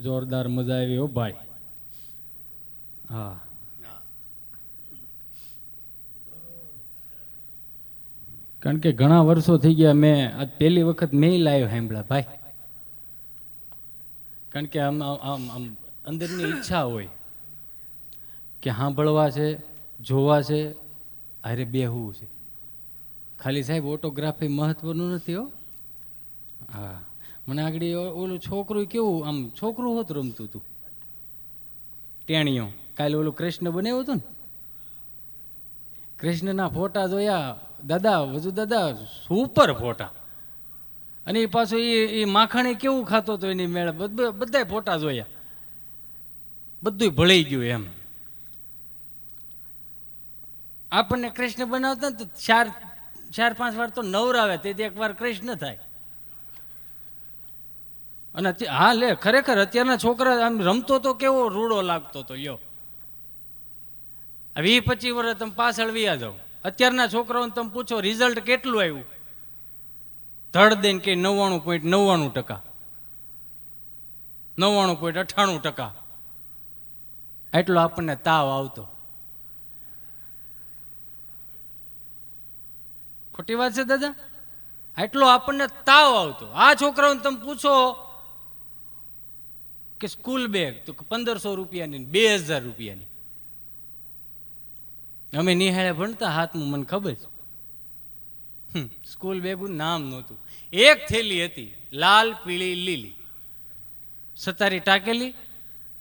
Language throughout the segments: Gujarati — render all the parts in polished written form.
જોરદાર મજા આવી હો ભાઈ. હા, કારણ કે ઘણા વર્ષો થઈ ગયા મેં આજ પહેલી વખત મેં લાવ્યો સાંભળ્યા ભાઈ. કારણ કે આમ આમ આમ અંદરની ઈચ્છા હોય કે સાંભળવા છે, જોવા છે, અરે બેહવું છે. ખાલી સાહેબ ઓટોગ્રાફી મહત્વનું નથી હો. હા, મને આગળ ઓલું છોકરું કેવું આમ છોકરું હોત રમતું હતું ટેણીઓ. કાલે ઓલું કૃષ્ણ બનાવ્યું હતું ને, કૃષ્ણના ફોટા જોયા દાદા, વજુ દાદા સુપર ફોટા. અને એ પાછું એ માખણે કેવું ખાતો હતો એની મેળે બધા ફોટા જોયા, બધું ભળી ગયું એમ. આપણને કૃષ્ણ બનાવતા ને તો ચાર પાંચ વાર તો નવરાવે, તેથી એક વાર કૃષ્ણ થાય. અને હા લે, ખરેખર અત્યારના છોકરા આમ રમતો તો કેવો રૂડો લાગતો હતો યો. 20-25 વર્ષ તમે પાછળ વ્યા જાઓ, અત્યારના છોકરાઓને તમે પૂછો રિઝલ્ટ કેટલું આવ્યું, ધડ દઈને કે 99.99%, 99.98%. એટલો આપણને તાવ આવતો. ખોટી વાત છે દાદા? એટલો આપણને તાવ આવતો. આ છોકરાઓને તમે પૂછો કે સ્કૂલ બેગ, તો 1500 રૂપિયાની, 2000 રૂપિયાની. અમે નિહાળે ભણતા હાથમાં, મને ખબર છે. સ્કૂલ બેગનું નામ નહોતું, એક થેલી હતી લાલ, પીળી, લીલી, સતારી ટાકેલી.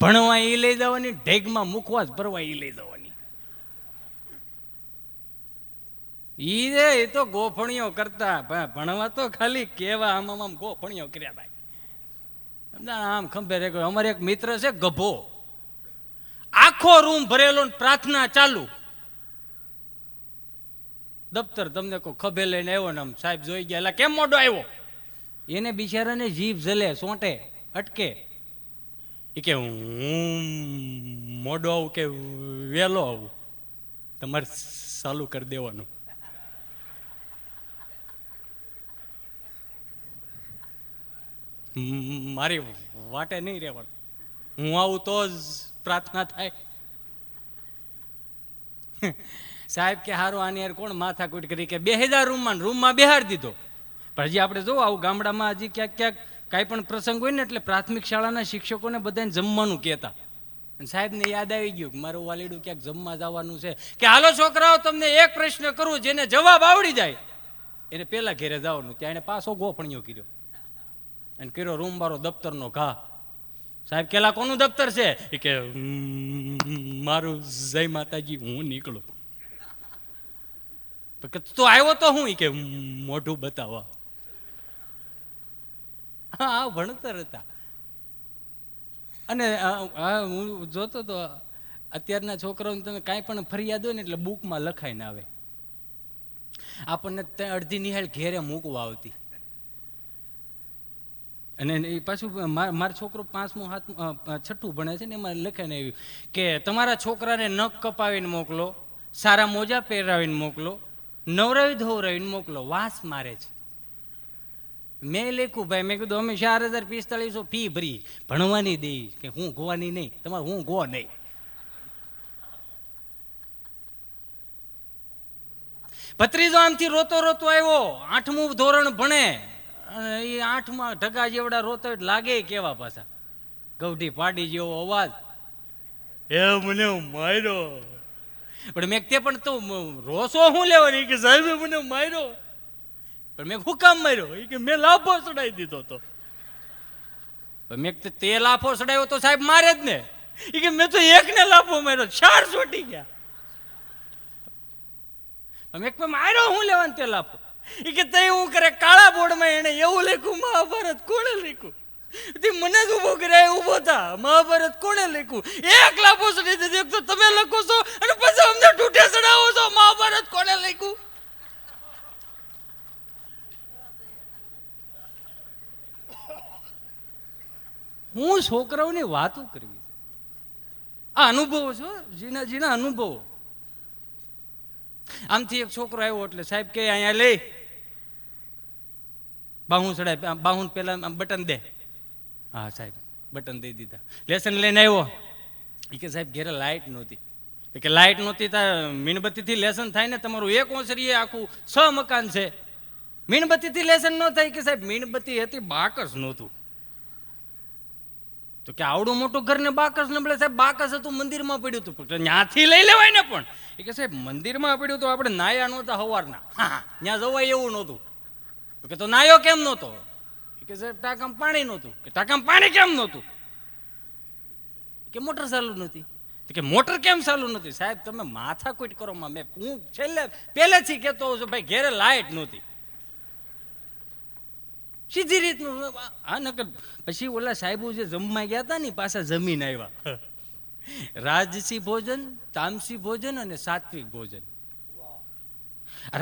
ભણવા એ લઈ જવાની, ઢેગમાં મૂકવા જ ભરવા એ લઈ જવાની. એ તો ગોફણીઓ કરતા, ભણવા તો ખાલી કેવા આમ ગોફણીઓ કર્યા ભાઈ. આમ ખંભે રે. અમારે એક મિત્ર છે ગભો, આખો રૂમ ભરેલો, પ્રાર્થના ચાલુ. દફતર તમને કોઈ ખભે લઈને આવ્યો ને આમ સાહેબ જોઈ ગયા, એટલે કેમ મોડો આવ્યો? એને બિચારાને જીભ જલે, સોંટે, અટકે. એ કે હું મોડો આવું કે વહેલો આવું, તમારે ચાલુ કરી દેવાનું. મારી વાટે નહીં રહેવાનું, હું આવું તો જ પ્રાર્થના થાય. સાહેબ કે હારું આની યાર કોણ માથાકૂટ કરી કે 2000 રૂમમાં બેહાડી દીધો. પણ હજી આપણે જો આવું ગામડામાં હજી ક્યાંક ક્યાંક કાંઈ પણ પ્રસંગ હોય ને એટલે પ્રાથમિક શાળાના શિક્ષકોને બધાને જમવાનું કહેતા. અને સાહેબને યાદ આવી ગયું કે મારું વાલીડું ક્યાંક જમવા જવાનું છે, કે હાલો છોકરાઓ તમને એક પ્રશ્ન કરું, જેને જવાબ આવડી જાય એને પેલા ઘેરે જવાનું. ત્યાં એને પાછો ગોફણીઓ કર્યો અને કર્યો રૂમ બારો દફતરનો ઘા. સાહેબ કેલા કોનું દફતર છે? એ કે મારું, જય માતાજી, હું નીકળું. તો આવ્યો તો હું? કે મોઢું બતાવવા. હા, ભણતર હતા. અને હું જોતો તો અત્યારના છોકરાઓને તમે કાંઈ પણ ફરિયાદ હોય ને એટલે બુકમાં લખાઈને આવે. આપણને અડધી નિહાળ ઘેરે મૂકવા આવતી. અને એ પાછું મારો છોકરો 5મું 6ઠું ભણે છે ને, એમાં લખાઈને આવ્યું કે તમારા છોકરાને નખ કપાવીને મોકલો, સારા મોજા પહેરાવીને મોકલો, નવરાવી ધોવરાવીને મોકલો, વાસ મારે છે. મેં લખ્યું ભાઈ, મેં કીધું અમે 4045 ફી ભરી, ભણવાની દઈશ કે હું ગોવાની નહીં, તમારે હું ગો નહીં. ભત્રીજો આમથી રોતો રોતો આવ્યો, 8મું ધોરણ ભણે, અને એ 8માં ઢગા જેવડા રોતો લાગે કેવા પાછા, ગૌઢી પાડી જેવો અવાજ. એ મને માર્યો. પણ મેં તે પણ તું રોસો શું લેવાની? કે સાહેબે મને માર્યો. પણ મેં શું કામ માર્યો? એ કે મેં લાફો ચડાવી દીધો તો. મેં તે લાફો ચડાવ્યો તો સાહેબ મારે જ ને. એ કે મેં તો એકને લાફો માર્યો, 4 છૂટી ગયા. મેં માર્યો હું લેવાનું તે લાફો? એ કે તઈ હું કરે, કાળા બોર્ડમાં એને એવું લખ્યું, મહાભારત કોણે લખ્યું? મને જ ઉભો કર્યા, ઉભો થા, મહાભારત કોણે લખ્યું? એક લાફો ચડી દીધો, એક તો તમે લખો છો અને પછી અમને ઠૂઠે ચડાવો છો, મહાભારત કોણે લખ્યું? હું છોકરાઓની વાતો કરવી છે. આ અનુભવો છો, જીના અનુભવો. આમથી એક છોકરો આવ્યો એટલે સાહેબ કે અહીંયા લઈ બાહું ચડાય, બાહું પેલા બટન દે. હા સાહેબ, બટન દઈ દીધા. લેસન લઈને આવ્યો એ કે સાહેબ ઘેરે લાઇટ નહોતી. કે લાઇટ નહોતી તો મીણબત્તીથી લેસન થાય ને, તમારું એક ઓસરીએ આખું 6 મકાન છે, મીણબત્તીથી લેસન ન થાય. કે સાહેબ મીણબત્તી હતી, બાકસ નહોતું. તો કે આવડું મોટું ઘર ને બાકસ ન મળે. સાહેબ બાકસ હતું, મંદિરમાં પડ્યું હતું, ત્યાંથી લઈ લેવાય ને. પણ એ કે સાહેબ મંદિરમાં પડ્યું તો આપણે નાયા નહોતા સવારના, ત્યાં જવાય એવું નહોતું. તો કે તો નાયો કેમ નહોતો? કે સાહેબ ટાંકામાં પાણી નહોતું. કે ટાંકામાં પાણી કેમ નહોતું? કે મોટર ચાલુ નહોતી. કે મોટર કેમ ચાલુ નથી? સાહેબ તમે માથાકૂટ કરો માં, મેં હું પહેલેથી કહેતો હોઉં છું ભાઈ ઘેરે લાઇટ નહોતી. સીધી રીતનું. હા નકર પછી ઓલા સાહેબો જે જમવા ગયા હતા ને પાછા જમીન આવ્યા. રાજસી ભોજન, તામસી ભોજન અને સાત્વિક ભોજન.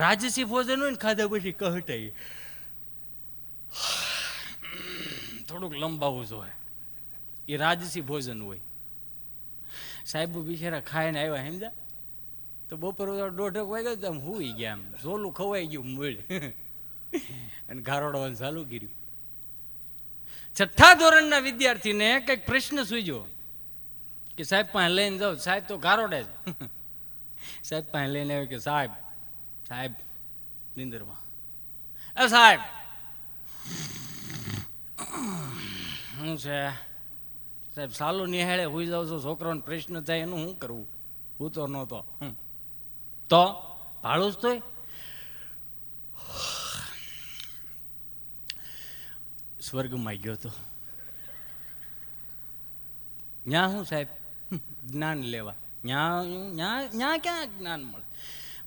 રાજસી ભોજન હોય ને ખાધા પછી કહટાઈ થોડુંક લંબાવું જોઈએ, એ રાજસી ભોજન હોય. સાહેબ બિચારા ખાઈને આવ્યા સમજા, તો બપોર 1:30 વાગ્યા તો આમ હુઈ ગયા, આમ ઝોલું ખવાઈ ગયું મૂળ અને ગારોડવાનું ચાલુ કર્યું. 6થા ધોરણના વિદ્યાર્થીને કંઈક પ્રશ્ન સૂઝ્યો કે સાહેબ પાસે લઈને જાઓ. સાહેબ તો ગારોડે જ. સાહેબ પાસે લઈને આવ્યો કે સાહેબ સાહેબ નિંદરમાં, સાહેબ શું છે? સાહેબ સાલું નિહાળે હુઈ જાઉં છું, છોકરાનો પ્રશ્ન થાય એનું શું કરવું? હું તો નહોતો. તો ભાડું જ તોય સ્વર્ગમાં ગયો તો. ન્યા હું સાહેબ જ્ઞાન લેવા, ન્યા ક્યાં જ્ઞાન મળે?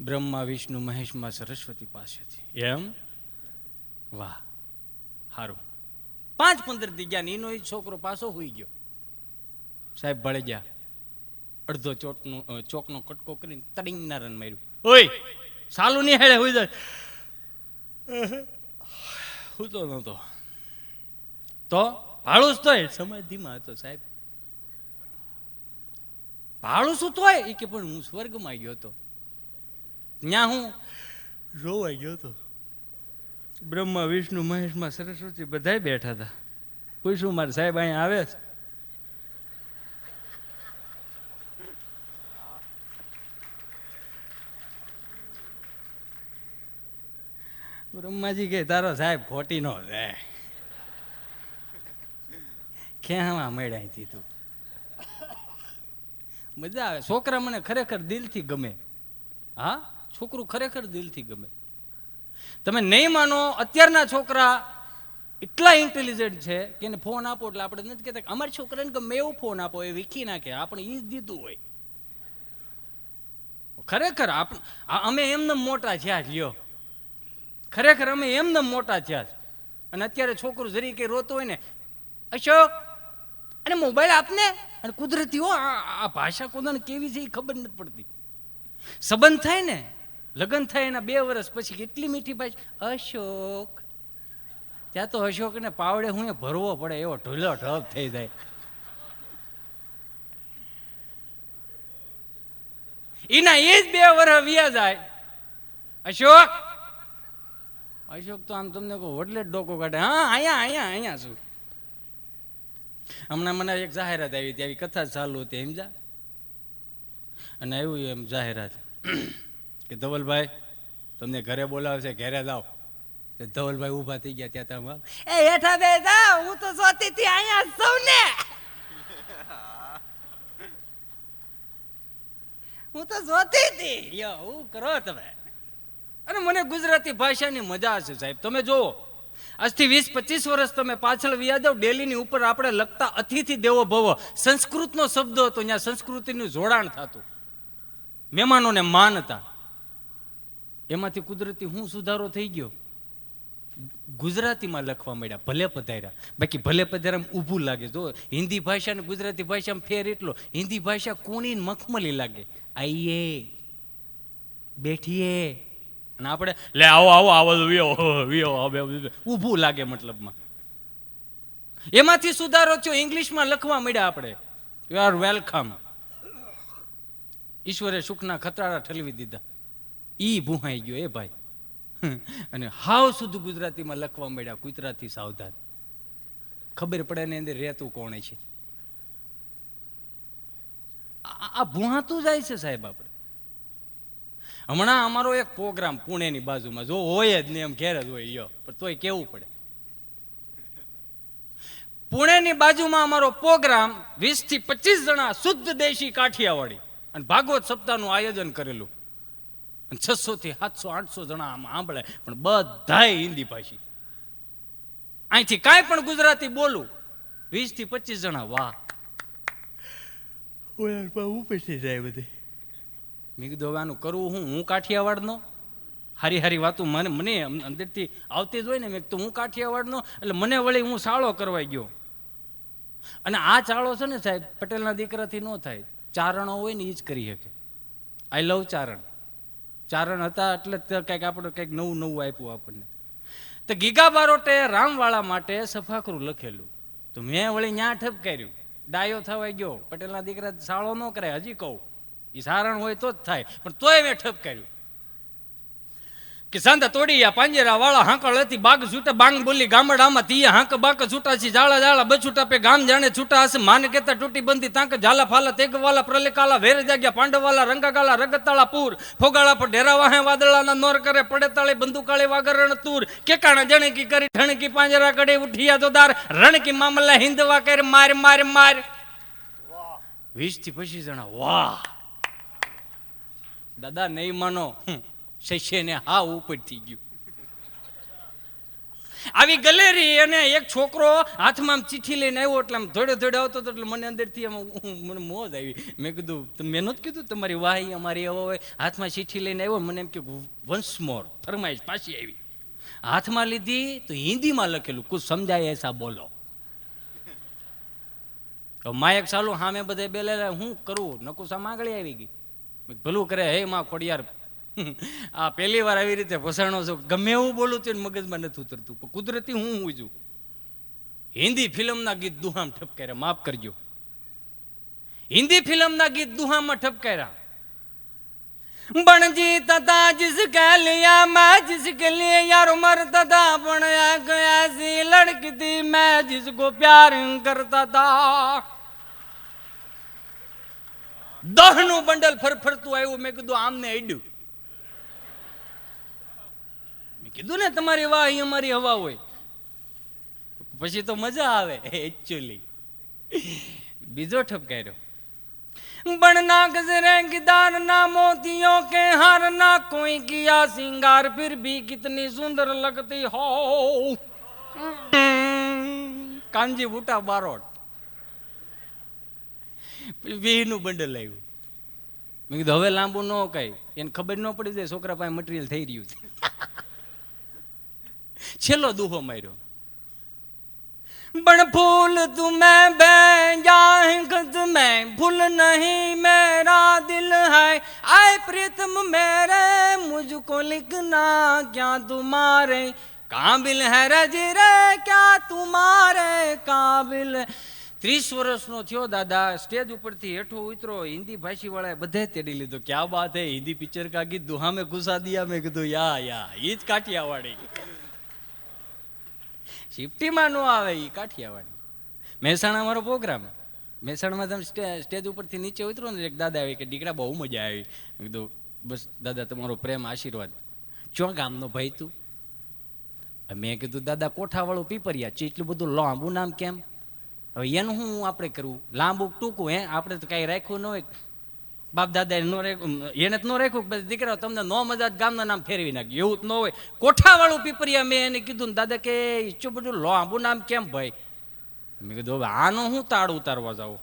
બ્રહ્મા વિષ્ણુ મહેશમાં સરસ્વતી પાસેથી. એમ? વાહ, સારું. 5-15 દી ગયા, એનો એ છોકરો પાછો હોઈ ગયો. સાહેબ ભળી ગયા, અડધો ચોકનો કટકો કરીને તડીંગના રન માર્યું. ઓય સાલું નહીં હેડે હોઈ જાય. હું તો નહોતો. તો ભાડું જ તોય સમાધિમાં હતો સાહેબ. ભાડું શું તોય એ કે પણ હું સ્વર્ગમાં ગયો હતો. ત્યાં હું રોવાઈ ગયો હતો. બ્રહ્મા વિષ્ણુ મહેશમાં સરસ્વતી બધાય બેઠા હતા. પૂછ્યું મારે સાહેબ અહીંયા આવે છે? બ્રહ્માજી કે તારો સાહેબ ખોટી નો રે, ક્યાં મળ્યા તું? મજા આવે. છોકરા મને ખરેખર દિલથી ગમે. હા, છોકરું ખરેખર દિલથી ગમે. તમે નહીં માનો, અત્યારના છોકરા એટલા ઇન્ટેલિજન્ટ છે કે એને ફોન આપો એટલે આપણે નથી કહેતા અમારા છોકરાને ગમે એવું ફોન આપો, એ વીખી નાખે. આપણે એ જ દીધું હોય. ખરેખર અમે એમને મોટા થયા લ્યો, ખરેખર અમે એમને મોટા થયા. અને અત્યારે છોકરું જરી કઈ રોતું હોય ને, અશોક અને મોબાઈલ આપને, અને કુદરતી હો આ ભાષા કોને કેવી છે એ ખબર નથી પડતી. સંબંધ થાય ને, લગ્ન થાય એના 2 વર્ષ પછી કેટલી મીઠી ભાષા, અશોક. ત્યાં તો અશોકને પાવડે હું ભરવો પડે એવો ઢોલો ઢબ થઈ જાય. એના એ જ 2 વર્ષ વ્યા જાય. અશોક અશોક તો આમ તમને કહું વડલે જ ડોકો કાઢે. હા અહીંયા શું. હમણાં મને એક જાહેરાત આવી હતી, આવી કથા ચાલુ હતી સમજા, અને આવ્યું એમ જાહેરાત કે ધવલભાઈ તમને ઘરે બોલાવે છે, ઘરે જાઓ. ધવલભાઈ ઊભા થઈ ગયા. ત્યાં તમે એ હેઠા બે જાઓ, હું તો સોતી થી અહીંયા સૌને હું તો જોતી હતી. હું કરો તમે. અને મને ગુજરાતી ભાષાની મજા છે સાહેબ. તમે જુઓ, આજથી 20-25 વર્ષ તમે પાછળ વ્યા જાઓ, ડેલીની ઉપર આપણે લખતા અતિથિ દેવો ભવ, સંસ્કૃતનો શબ્દ હતો. ત્યાં સંસ્કૃતિનું જોડાણ થતું, મહેમાનોને માનતા. એમાંથી કુદરતી હું સુધારો થઈ ગયો, ગુજરાતીમાં લખવા માંડ્યા. ભલે પધાર્યા. બાકી ભલે પધાર્યા ઊભું લાગે. જો હિન્દી ભાષા અને ગુજરાતી ભાષામાં ફેર એટલો, હિન્દી ભાષા કોની મખમલી લાગે, આઈએ બેઠીએ, અને આપણે લે આવો આવો આવો ઊભું લાગે મતલબમાં. એમાંથી સુધારો થયો, ઇંગ્લિશમાં લખવા માંડ્યા આપણે, યુ આર વેલકમ. ઈશ્વરે સુખના ખતરાડા ઠલવી દીધા. ઈ ભૂહાઈ ગયો એ ભાઈ. અને હાવ શુદ્ધ ગુજરાતીમાં લખવા માંડ્યા, કુતરાથી સાવધાન. ખબર પડે ને અંદર રહેતું કોણ છે. આ ભૂહાતું જાય છે સાહેબ. આપણે હમણાં અમારો એક પ્રોગ્રામ પુણેની બાજુમાં, જો હોય જ ને એમ ઘેર જ હોય યો, પણ તોય કેવું પડે. પુણેની બાજુમાં અમારો પ્રોગ્રામ 20 થી 25 જણા શુદ્ધ દેશી કાઠિયાવાડી અને ભાગવત સપ્તાહનું આયોજન કરેલું. 600 થી 700 800 જણા આમાં સાંભળે, પણ બધાય હિન્દી ભાષી. અહીંથી કાંઈ પણ ગુજરાતી બોલું 20 થી 25 જણા વાહ ઉપરથી જાય બધે. મેં કીધું હવે આનું કરવું હું કાઠિયાવાડનો હારી હારી વાતો મને અંદરથી આવતી જ હોય ને. મેં તો હું કાઠિયાવાડનો એટલે મને વળી હું સાળો કરવાઈ ગયો. અને આ ચાળો છે ને સાહેબ પટેલના દીકરાથી ન થાય. ચારણો હોય ને એ જ કરી શકે. આઈ લવ ચારણ. ચારણ હતા એટલે કંઈક આપણે કંઈક નવું આપ્યું આપણને. તો ગીગા બારોટે રામવાળા માટે સફાકરું લખેલું, તો મેં વળી ન્યા ઠપકાર્યું. ડાયો થવાઈ ગયો. પટેલના દીકરા સાળો ન કરાય, હજી કહું એ સારણ હોય તો જ થાય, પણ તોય મેં ઠપકાર્યું કે સાંધા તોડિયા પાંજરા વાળા હાંકળ હતી બાગ છૂટા બાંગ બોલી ગામડામાં તીયા હાંક બાક છૂટા છી જાળા જાળા બછૂટા પે ગામ જાણે છૂટા હશે માન કેતા તૂટી બંધી તાંક ઝાલા ફાલા તેગવાલા પ્રલેકાલા વેર જાગ્યા પાંડવાલા રંગાગાલા રગતાળા પૂર ફોગાળા પર ડેરાવા હે વાદળાના નોર કરે પડે તાળે બંદૂકાળે વાગરણ તૂર કેકાણા જણકી કરી ઠણકી પાંજરા કડે ઉઠિયા તો દાર રણકી મામલા હિંદવા કરે માર માર માર. 20 થી 25 જણા વાહ. દાદા નહીં માનો, શિષ્યને હા ઉપર થઈ ગયું. આવી ગલેરી અને એક છોકરો હાથમાં ચિઠ્ઠી લઈને આવ્યો એટલે આમ ધોડે આવતો હતો એટલે મને અંદરથી મને મોજ આવી. મેં કીધું મેં નહોતું કીધું તમારી વાહી અમારી હોય. હાથમાં ચિઠ્ઠી લઈને આવ્યો, મને એમ કે વન્સ મોર ફરમાઈશ પાછી આવી. હાથમાં લીધી તો હિન્દીમાં લખેલું કુછ સમજાય એસા બોલો. માયક ચાલુ સામે બધા બેલેલા, હું કરું નકુસા માગળી આવી ગઈ. ભલું કરે હે માં ખોડિયાર, આ પહેલી વાર આવી રીતે ભસાણો છું. ગમે એવું બોલું છું મગજમાં નથી ઉતરતું, પણ કુદરતી હું છું. હિન્દી ફિલ્મના ગીત દુહામ ઠપકાર્યા, માફ કરજો. હિન્દી ફિલ્મના ગીત દુહામાં ઠપકાર્યા. बनजी तथा जिसके लिए मैं जिसके लिए यार मरता था पण एक ऐसी लड़की थी मैं जिसको प्यार करता था. દહનું બંડલ ફરફરતું આવ્યું. મેં કીધું આમને અડ્યું. મેં કીધું ને તમારી વાહ અમારી હવા હોય પછી તો મજા આવે. એકચ્યુઅલી બીજો ઠપકાર્યો. बनना गजरे गिदार ना मोतियों के हार ना कोई किया सिंगार फिर भी कितनी सुंदर लगती हो. કાનજી બુટા બારોટ. વીનું બંડલ આવ્યું. મેં કીધું હવે લાંબુ ન કઈ, એને ખબર ન પડી જાય છોકરા પાસે મટીરિયલ થઈ રહ્યું છે. છેલ્લો દુહો માર્યો. बड़ फूल तुम्हें बेजाहिगत में भूल नहीं मेरा दिल है आए प्रीतम मेरे मुझको लिखना क्या तुम्हारे काबिल है रजी रे क्या तुम्हारे काबिल. 30 વર્ષનો થયો દાદા. સ્ટેજ ઉપરથી હેઠો ઉતરો. હિન્દી ભાષી વાળા બધે તેડી લીધો. ક્યાં બાત હે, હિન્દી પિક્ચર કા ગીત દુહા में घुसा दिया. મેં કીધું યા એ જ કાઠિયાવાડી. શિફ્ટીમાં નો આવે એ કાઠિયાવાડી. મહેસાણા મારો પ્રોગ્રામ. મહેસાણામાં તમે સ્ટેજ ઉપરથી નીચે ઉતરો ને એક દાદા આવી કે દીકરા બહુ મજા આવી. મેં કીધું બસ દાદા તમારો પ્રેમ આશીર્વાદ. ચો ગામનો ભાઈ તું? મેં કીધું દાદા કોઠાવાળું પીપરિયા. એટલું બધું લાંબુ નામ કેમ? હવે એનું શું આપણે કરવું? લાંબુ ટૂંકું હે આપણે તો કઈ રાખ્યું ન હોય. બાપ દાદા નો રાખ્યું, એને જ ન રાખ્યું. દીકરા તમને નો મજા ગામના નામ ફેરવી નાખ્યું. એવું જ ન હોય. કોઠાવાળું પીપરિયા. મેં એને કીધું દાદા કે ઈચ્છું બધું લાંબુ નામ કેમ ભાઈ? મેં કીધું હવે આનો હું તાળ ઉતારવા જાઉં.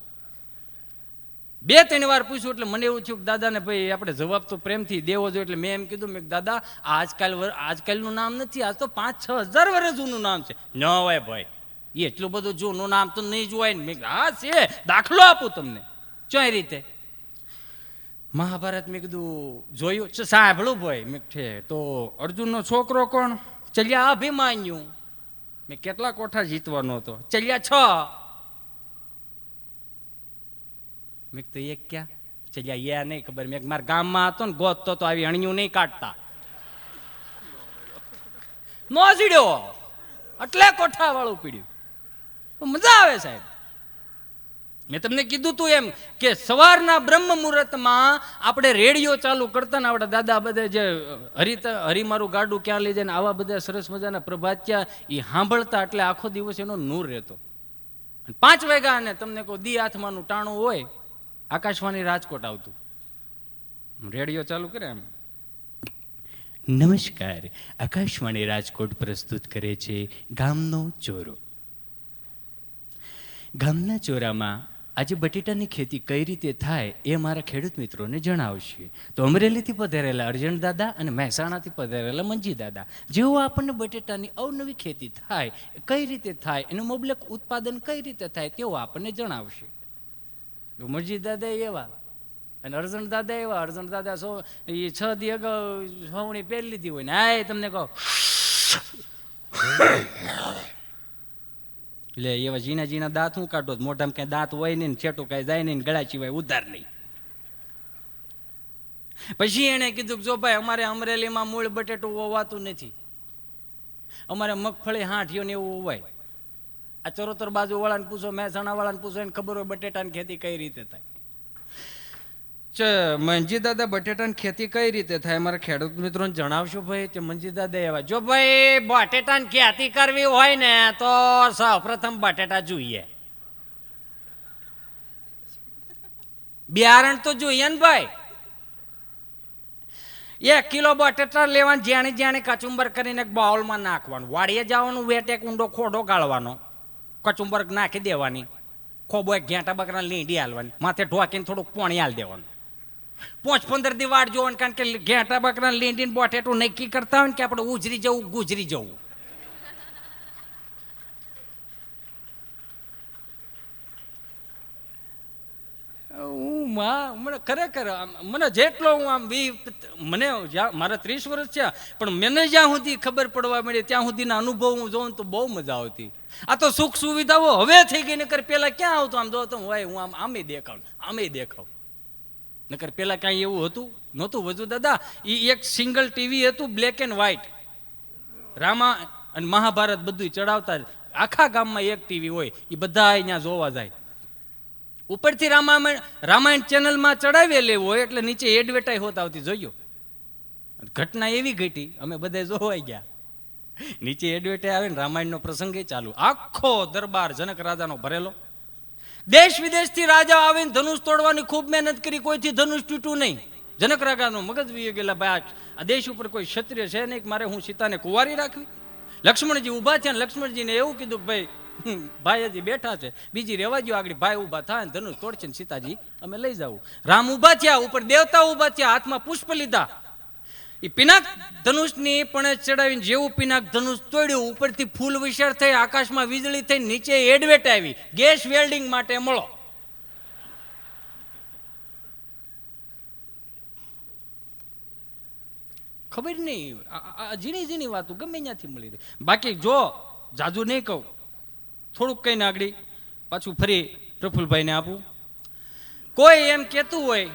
2-3 વાર પૂછ્યું એટલે મને એવું થયું કે દાદાને ભાઈ આપણે જવાબ તો પ્રેમથી દેવો જોઈએ. એટલે મેં એમ કીધું મેં દાદા આજકાલનું નામ નથી, આજ તો 5-6 હજાર વર્ષ જૂનું નામ છે. ન હોય ભાઈ, એટલું બધું જૂનું નામ તો નહીં જોવાય ને. મેં હા છે, દાખલો આપું તમને. ચોઈ રીતે મહાભારત મેં કીધું જોયું સાંભળું ભાઈ. મેં તો અર્જુનનો છોકરો કોણ? ચલ્યા અભિમાન્યુ. મેં કેટલા કોઠા જીતવાનો હતો? ચલ્યા 6. મેં તો એક ક્યાં? ચલ્યા નહીં ખબર. મેં મારા ગામમાં હતો ને ગોતતો તો આવી અણિયું નહીં કાઢતા. નો જીડ્યો એટલે કોઠા વાળું પીડ્યું. મજા આવે સાહેબ. મેં તમને કીધું તું એમ કે સવારના બ્રહ્મ મુહૂર્તમાં આપણે રેડિયો ચાલુ કરતા ને આપણા દાદા બધા જે હરી મારું ગાડું ક્યાં લઈ જાય ને આવા બધા સરસ મજાના પ્રભાત્યા એ સાંભળતા એટલે આખો દિવસ એનો નૂર રહેતો. 5 વાગ્યા ને તમને કહું દી હાથમાંનું ટાણું હોય, આકાશવાણી રાજકોટ આવતું, રેડિયો ચાલુ કરે એમ, નમસ્કાર, આકાશવાણી રાજકોટ પ્રસ્તુત કરે છે ગામનો ચોરો. ગામના ચોરામાં આજે બટેટાની ખેતી કઈ રીતે થાય એ મારા ખેડૂત મિત્રોને જણાવશે. તો અમરેલીથી પધારેલા અર્જણ દાદા અને મહેસાણાથી પધારેલા મંજી દાદા જેઓ આપણને બટેટાની અવનવી ખેતી થાય, કઈ રીતે થાય, એનું મબલક ઉત્પાદન કઈ રીતે થાય તેઓ આપણને જણાવશે. મંજી દાદા એવા અને અર્જણ દાદા એવા. અર્જણ દાદા 6 દી અગાઉ સવણી પહેરી લીધી હોય ને આ તમને કહો લે એવા ઝીણા ઝીણા દાંત હું કાઢો, મોઢામાં ક્યાંય દાંત હોય નહીં, છેટું કાંઈ જાય નહીં, ગળા સિવાય ઉધાર નહીં. પછી એને કીધું જો ભાઈ અમારે અમરેલીમાં મૂળ બટેટું હોવાતું નથી, અમારે મગફળી હાંઠીઓ ને એવું હોય. આ ચરોતર બાજુ વાળાને પૂછો, મહેસાણા વાળાને પૂછો, એને ખબર હોય બટેટાની ખેતી કઈ રીતે થાય. મંજી દાદા બટેટાની ખેતી કઈ રીતે થાય મારા ખેડૂત મિત્રોને જણાવશો ભાઈ? તે મંજી દાદા એવા જો ભાઈ બટેટાની ખેતી કરવી હોય ને તો સૌપ્રથમ બટેટા જોઈએ, બિયારણ તો જોઈએ ને ભાઈ. 1 કિલો બટેટા લેવાનું, જ્યાંને જ્યાંને કચુંબર કરીને બાઉલમાં નાખવાનું, વાડીએ જવાનું, વેટ એક ઊંડો ખોડો ગાળવાનો, કચુંબર નાખી દેવાની, ખોબો એક ઘેંટા બકરા લીંડી હાલવાની, માથે ઢોકીને થોડુંક પાણી હાલ દેવાનું. 5-15 દી વાટ જોવાનું, કારણ કે ઘેંટા બકરા લીંડીને બટેટું નક્કી કરતા હોય ને કે આપણે ઉજરી જવું ગુજરી જવું. મને ખરેખર મને જેટલો હું આમ મને મારા 30 વર્ષ થયા પણ મને જ્યાં સુધી ખબર પડવા મળી ત્યાં સુધીના અનુભવ હું જોઉં તો બહુ મજા આવતી. આ તો સુખ સુવિધાઓ હવે થઈ ગઈ, નકર પેલા ક્યાં આવતું આમ જોતો હોય હું આમે દેખાવ નકર પેલા કાંઈ એવું હતું નહોતું. વજુ દાદા એ એક સિંગલ ટીવી હતું, બ્લેક એન્ડ વ્હાઇટ, રામા અને મહાભારત બધું ચડાવતા, આખા ગામમાં એક ટીવી હોય, એ બધા અહીંયા જોવા જાય. ઉપરથી રામાયણ ચેનલમાં ચડાવેલી હોય એટલે નીચે એડવર્ટાઈઝ હોત આવતી, જોયો. ઘટના એવી ઘટી અમે બધા જોવાઈ ગયા, નીચે એડવર્ટાઈઝ આવે ને રામાયણનો પ્રસંગ ચાલુ, આખો દરબાર જનક રાજાનો ભરેલો, દેશ વિદેશથી રાજા આવીને ધનુષ તોડવાની ખૂબ મહેનત કરી, કોઈથી ધનુષ તૂટ્યું નહીં. જનક રાજાનો મગજ વી ગયેલા ભાઈ આ દેશ ઉપર કોઈ ક્ષત્રિય છે નહીં, મારે હું સીતાને કુંવારી રાખવી. લક્ષ્મણજી ઉભા થયા, લક્ષ્મણજીને એવું કીધું કે ભાઈ હજી બેઠા છે, બીજી રેવા દો, આગળ ભાઈ ઉભા થાય ધનુષ તોડશે ને સીતાજી અમે લઈ જાવ. રામ ઉભા થયા, ઉપર દેવતા ઉભા થયા, હાથમાં પુષ્પ લીધા, એ પિનાક ધનુષની પણ ચડાવીને જેવું પિનાક ધનુષ તોડ્યું, ઉપરથી ફૂલ વિશાળ થઈ, આકાશમાં વીજળી થઈ, નીચે એડવેટ આવી, ગેસ વેલ્ડિંગ માટે મળો. ખબર નહીં, ઝીણી ઝીણી વાતો ગમે ત્યાંથી મળી રહી. બાકી જો જાજુ નહીં કહું, થોડુંક કહીને આગળ પાછું ફરી પ્રફુલભાઈને આપું. કોઈ એમ કહેતું હોય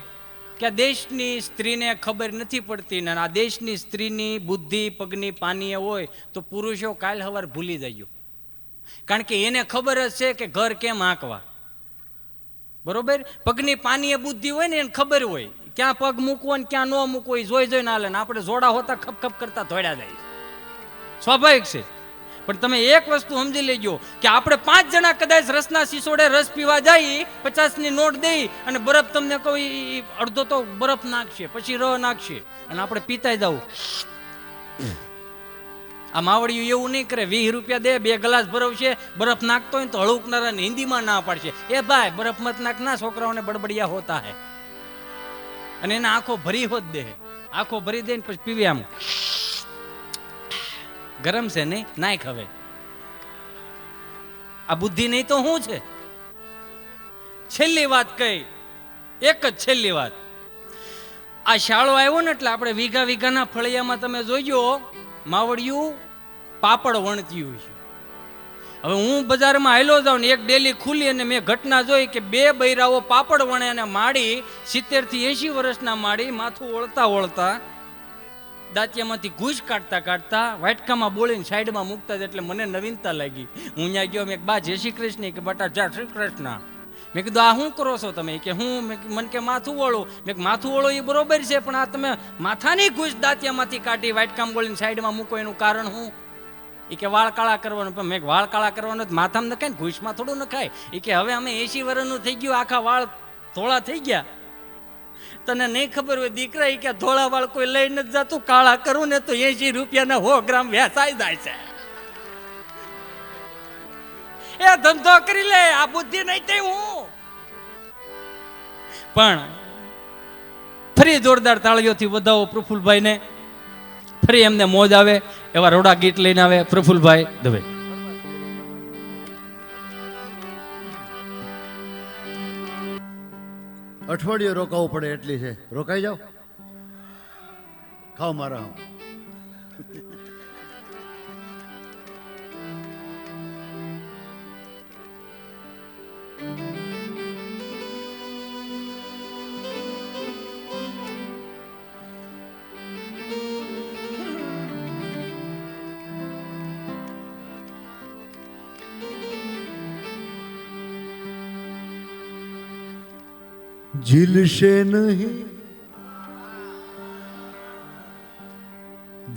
કે આ દેશની સ્ત્રીને ખબર નથી પડતી ને આ દેશની સ્ત્રીની બુદ્ધિ પગની પાનીએ હોય તો પુરુષો કાલ સવાર ભૂલી જાય, કારણ કે એને ખબર જ છે કે ઘર કેમ આંકવા. બરોબર, પગની પાનીએ બુદ્ધિ હોય ને એને ખબર હોય ક્યાં પગ મૂકવો ને ક્યાં ન મૂકવો, એ જોઈ જોઈને હાલે. આપણે જોડા હોતા ખપ ખપ કરતા ધોડ્યા જાય, સ્વાભાવિક છે. પણ તમે એક વસ્તુ સમજી લેજો કે આપણે 5 જણા કદાચ રસના શીશોડે રસ પીવા જાય, 50ની નોટ દઈ અને બરફ તમને કહું અડધો તો બરફ નાખશે, પછી ર નાખશે અને આપણે પીતા જવું. આ માવડિયું એવું નહીં કરે, 20 રૂપિયા દે 2 ગ્લાસ ભરવશે, બરફ નાખતો હોય તો હળુકનારાને હિન્દીમાં ના પાડશે, એ ભાઈ બરફ મત નાખ ના, છોકરાઓને બડબડિયા હોતા હે. અને એને આંખો ભરી હોત દે, આંખો ભરી દે ને પછી પીવે, આમ ગરમ છે નહીં નાખ. હવે આ બુદ્ધિ નહીં તો શું છે? છેલ્લી વાત કઈ, એક જ છેલ્લી વાત. આ શાળો આવ્યો ને એટલે આપણે વીઘા વીઘાના ફળિયામાં તમે જોઈજો માવડિયું પાપડ વણતી હોય છે. હવે હું બજારમાં હાલ્યો જાઉં ને એક ડેલી ખુલી અને મેં ઘટના જોઈ કે 2 બૈરાઓ પાપડ વણે અને માડી 70 થી 80 વર્ષના માડી માથું ઓળતા ઓળતા દાંતિયામાંથી ઘૂસ કાઢતા કાઢતા વાટકામાં બોલીને સાઈડમાં મૂકતા જ એટલે મને નવીનતા લાગી. હું ત્યાં ગયો, મેં બા જય શ્રી કૃષ્ણ, કે બટા જય શ્રી કૃષ્ણ. મેં કીધું આ શું કરો છો તમે? કે હું મને કે માથું વળો. મેં માથું વળો એ બરોબર છે, પણ આ તમે માથાની ઘૂસ દાંતિયામાંથી કાઢી વાટકામાં બોલીને સાઈડમાં મૂકો એનું કારણ શું? એ કે વાળ કાળા કરવાનું. પણ મેં વાળ કાળા કરવાનું માથામાં નખાય ને, ઘૂસમાં થોડું નખાય. એ કે હવે અમે 80 વર્ષનું થઈ ગયું, આખા વાળ થોડા થઈ ગયા. તને નહીં ખબર હોય દીકરા, એ કે ધોળા વાળ કોઈ લઈ નથી જતું, કાળા કરું ને તો 80 રૂપિયાના 100 ગ્રામ વેચાઈ જાય છે. એ ધંધો કરી લે, આ બુદ્ધિ નહીં થઈ. હું પણ ફરી જોરદાર તાળીઓથી વધાવો પ્રફુલભાઈ ને. ફરી એમને મોજ આવે એવા રોડા ગીત લઈને આવે પ્રફુલભાઈ દવે. અઠવાડિયું રોકાવું પડે એટલી છે, રોકાઈ જાઓ. ખાઓ મારા. झिलशे नहीं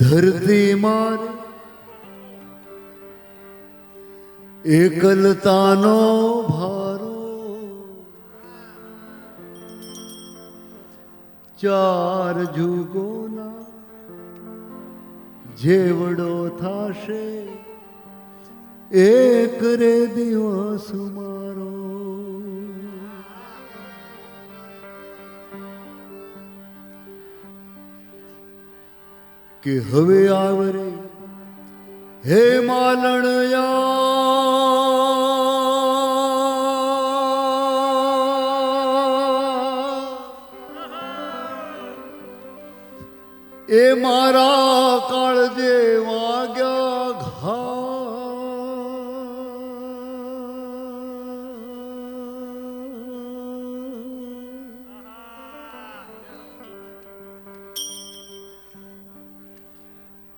धरती मारे एकलतानो भारो, चार जुगोना जेवड़ो थाशे एक रे दिवस मारो. કે હવે આવરે હે માલણયા એ મારા કાળજે વાગ્યા ઘા.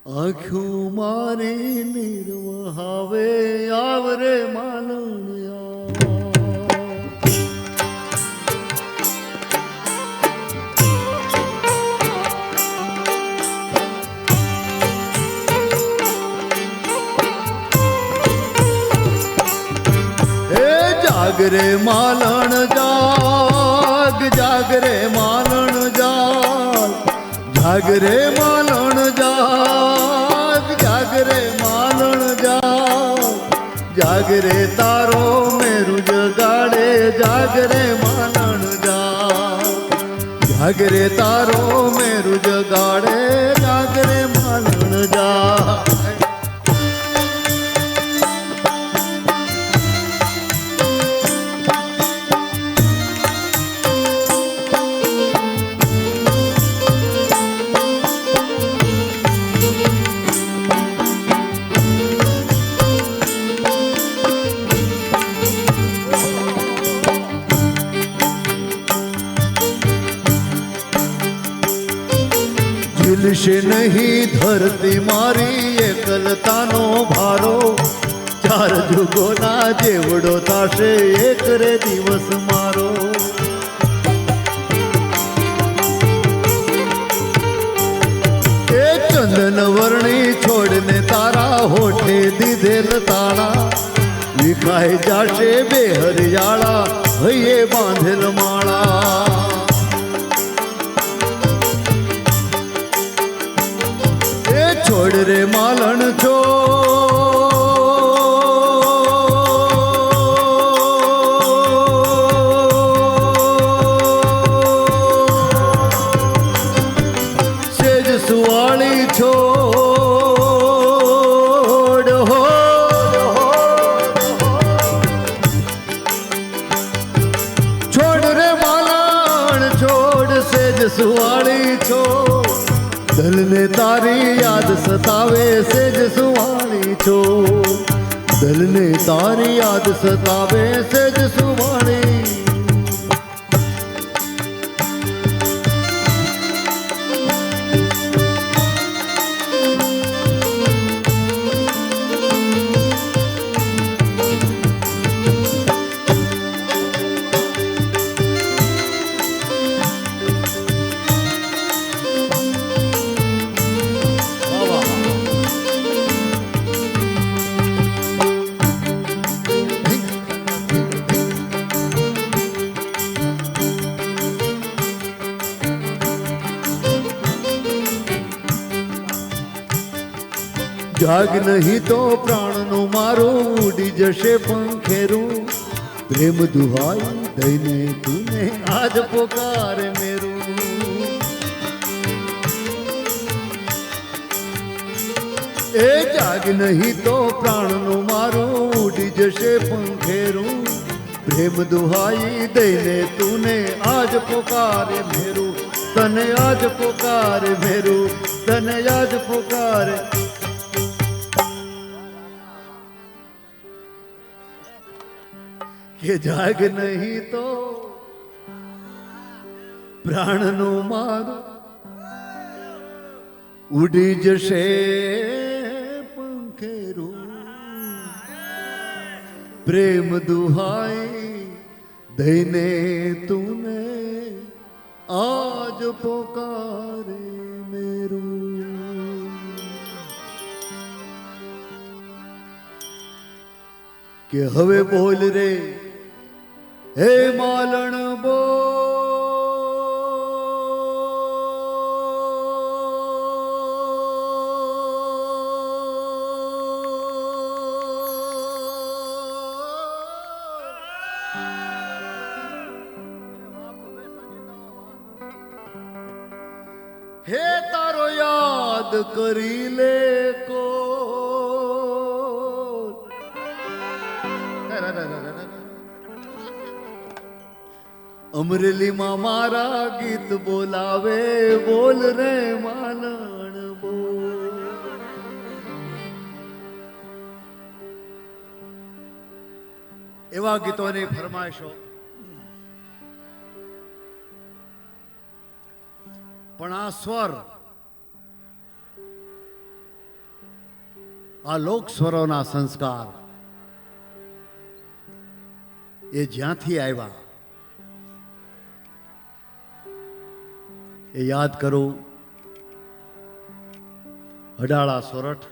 આંખું મારી નિર્વહાવે આવરે માલણયા. હે જાગરે માલણ જાગ, જાગરે માલણ જાગ, જાગરે માલણ જાગ, જાગરે માલણ જાગ, જાગરે તારો મેરુ જગાડે, જાગરે માલણ જાગ, જાગરે તારો મેરુ જગાડે, જાગરે માલણ જાગ. झिलशे नहीं धरती मारी एकलतानो भारो, चार जुगोना जेवड़ो थाशे एक रे दिवस मारो. ए चंदन वर्णी छोड़ने तारा होठे दीधेल ताळा, विखाई जाशे बे हरियाळा हये बांधेल माळा. छोड़ रे मालन सेज सुवाली छोड़ हो, छोड़ रे मालन छोड़ सेज सुवाली छोड़. दल ने तारी याद सतावे सेज सुवाणी छो, दल ने तारी याद सतावे सेज सुवाणी. જાગ નહીં તો પ્રાણનું મારું ઉડી જશે પંખેરું પ્રેમ દુહાઈ દઈને તુને આજ પોકારે મેરું એ જાગ નહીં તો પ્રાણનું મારું ઉડી જશે પંખેરું પ્રેમ દુહાઈ દઈને તુને આજ પોકારે મેરું તને આજ પોકારે મેરું તને આજ પોકારે કે જાગ નહીં તો પ્રાણનું મારું ઉડી જશે પંખેરું પ્રેમ દુહાઈ દઈને તુને આજ પોકારે મેરું કે હવે બોલ રે હે માલણ હે તારો યાદ કરી લે કો અમરેલીમાં મારા ગીત બોલાવે બોલ રે માલણ બોલ એવા ગીતોની ફરમાઈશો પણ આ સ્વર આ લોક સ્વરોના સંસ્કાર એ જ્યાંથી આવ્યા એ યાદ કરું અડાળા સોરઠ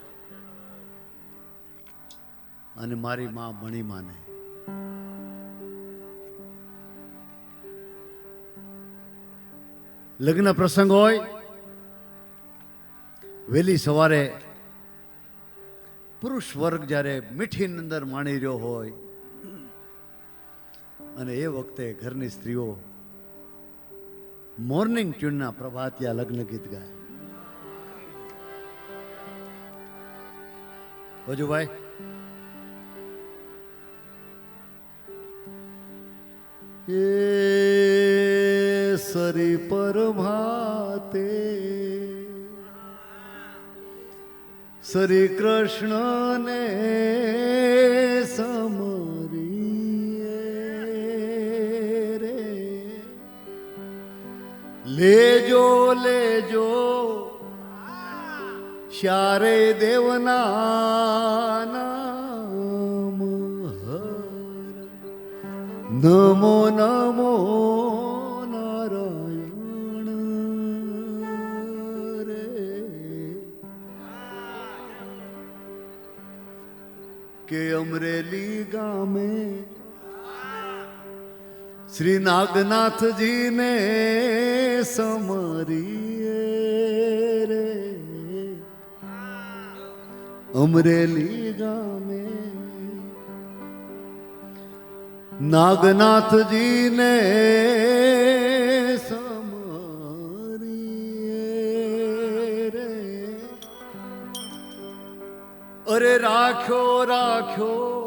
અને મારી માં મણિમાને લગ્ન પ્રસંગ હોય વહેલી સવારે પુરુષ વર્ગ જ્યારે મીઠી અંદર માણી રહ્યો હોય અને એ વખતે ઘરની સ્ત્રીઓ મોર્નિંગ ટ્યુનના પ્રભાતિયા લગ્ન ગીત ગાય વજુભાઈ એ સરી પર ભાતે શ્રી કૃષ્ણ ને સમરી રે લેજો લેજો શારે દેવના નામ હર નમો નમો નારાયણ રે કે અમરેલી ગામે શ્રી નાગનાથજીને સમરીએ રે અમરેલી ગામે નાગનાથજીને સમરીએ રે અરે રાખ્યો રાખ્યો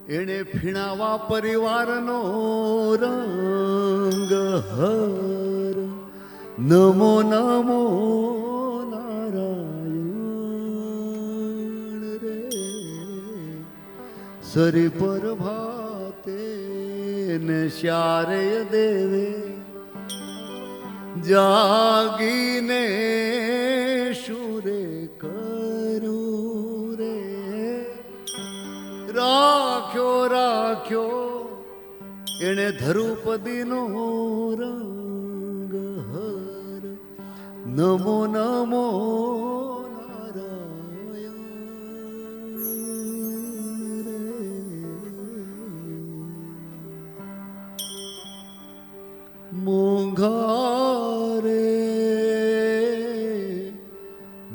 એણે ફીણાવા પરિવારનો રંગ હર નમો નમો નારાયણ રે સરી પર ભાતે ને શ્યારે દેવે જાગીને શુરે કરું રે રાખ્યો રાખ્યો એણે ધરુપદીનો રંગ હર નમો નમો નારાયણ રે મોંઘા રે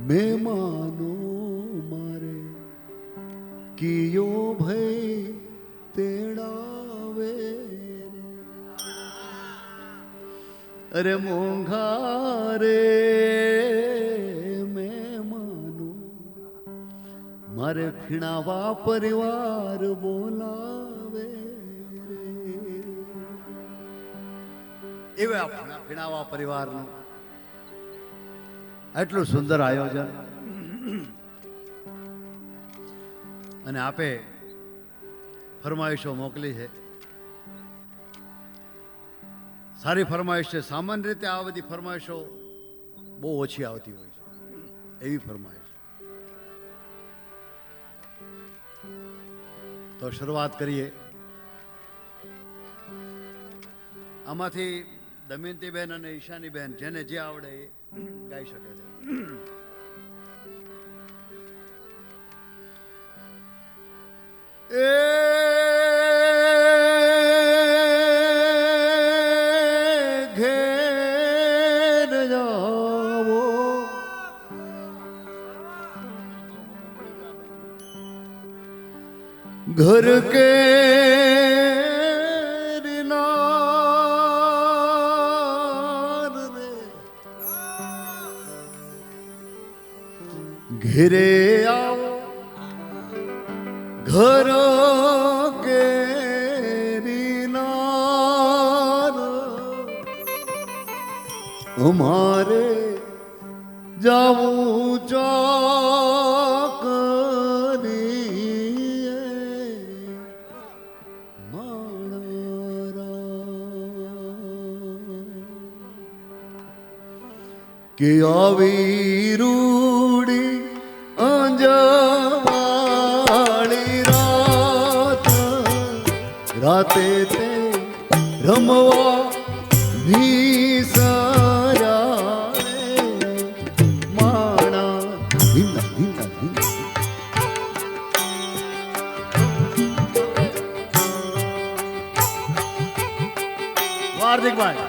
મહેમાનો તેડાવે અરે મોંઘા રે મહેમાનો મારે ફીણાવા પરિવાર બોલાવે રે એવા ફીણાવા પરિવારનું એટલું સુંદર આયોજન અને આપે ફરમાઈશો મોકલી છે. સારી ફરમાઈશ છે. સામાન્ય રીતે આ બધી ફરમાઈશો બહુ ઓછી આવતી હોય છે. એવી ફરમાઈશ તો શરૂઆત કરીએ. આમાંથી દમયંતીબેન અને ઈશાનીબેન જેને જે આવડે એ ગાઈ શકે છે. ઘેર જાવો ઘર કે ઘેરે આવો ઘર કેરીનાર અમારે જાવું ચોકની માણારા કે આવી રૂડી અંજવાળી રાતે તે રમવા નિસર્યા માણા ધીના ધીના ધીના હાર્દિકભાઈ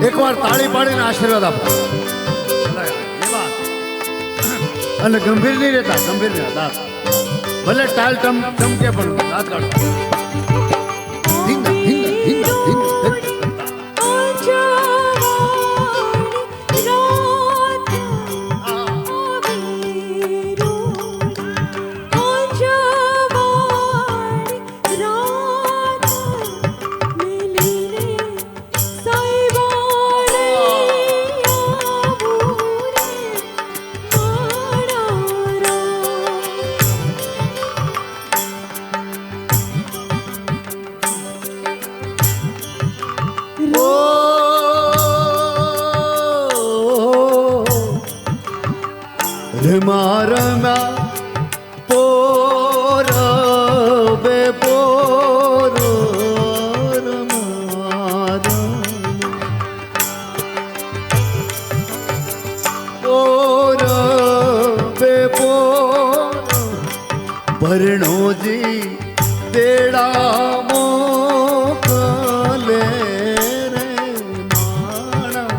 એક વાર તાળી પાડીને આશીર્વાદ આપો. અને ગંભીર નહીં રહેતા, ગંભીર નહીં દાંત ભલે ટાલ ચમકે પણ દાંત કાઢો. ધીંગા ધીંગા ધીંગા ધીંગા રમા પોર બે પોર રમા પોર બે પોર પરણોજી તેડા મોકલે રે માણા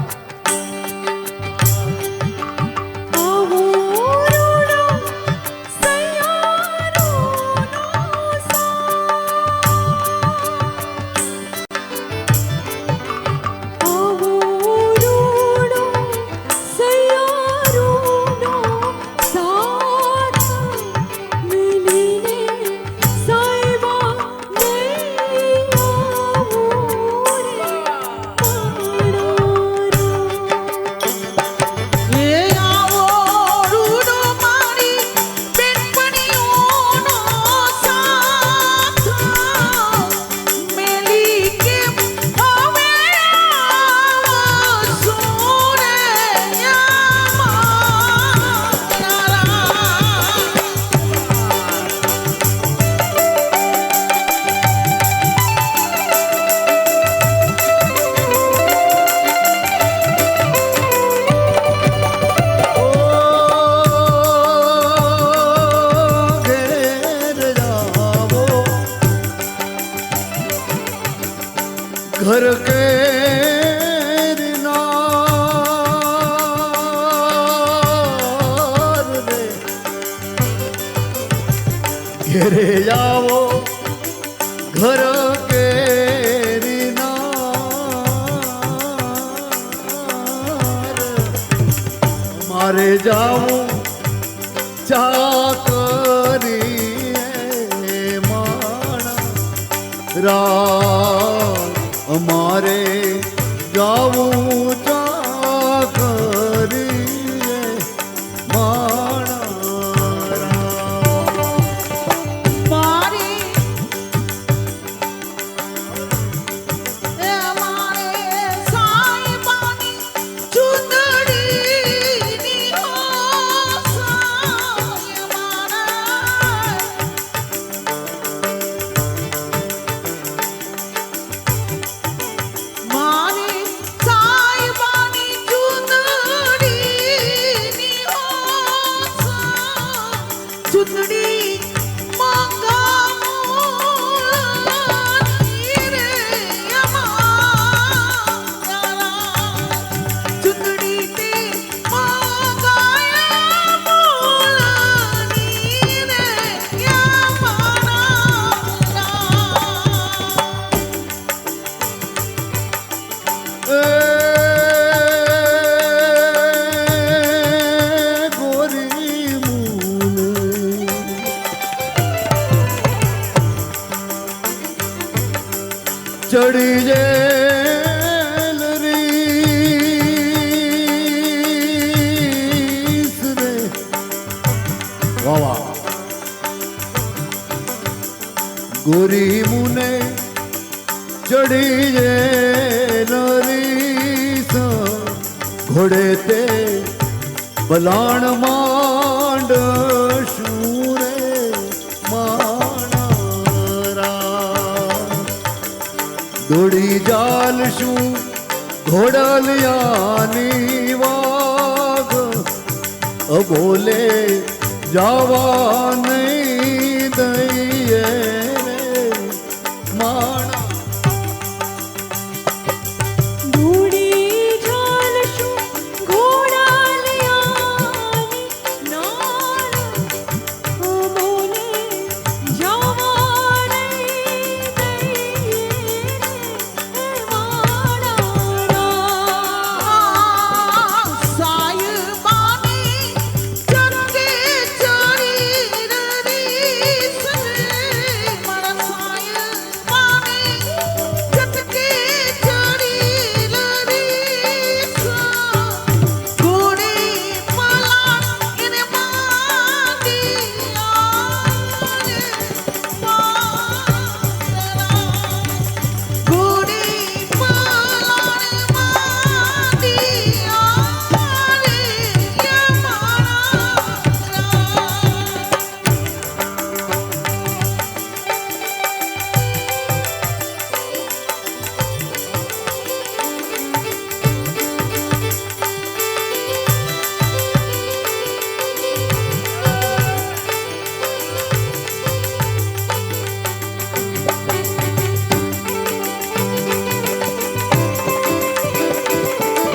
ઘેરે આવો ઘર કેરીના મારે જાવું ચાકરી માણા અમારે જાવું ચાકરી માણા ચડી જેલ રીસ રે વાવા ગોરી મુને ચડી જેલ રીસ ઘોડે તે બલાણ માંડ શૂરે દોડી જાલશું ઘોડલિયાની વાગ અબોલે જવા નહીં દઈએ માણા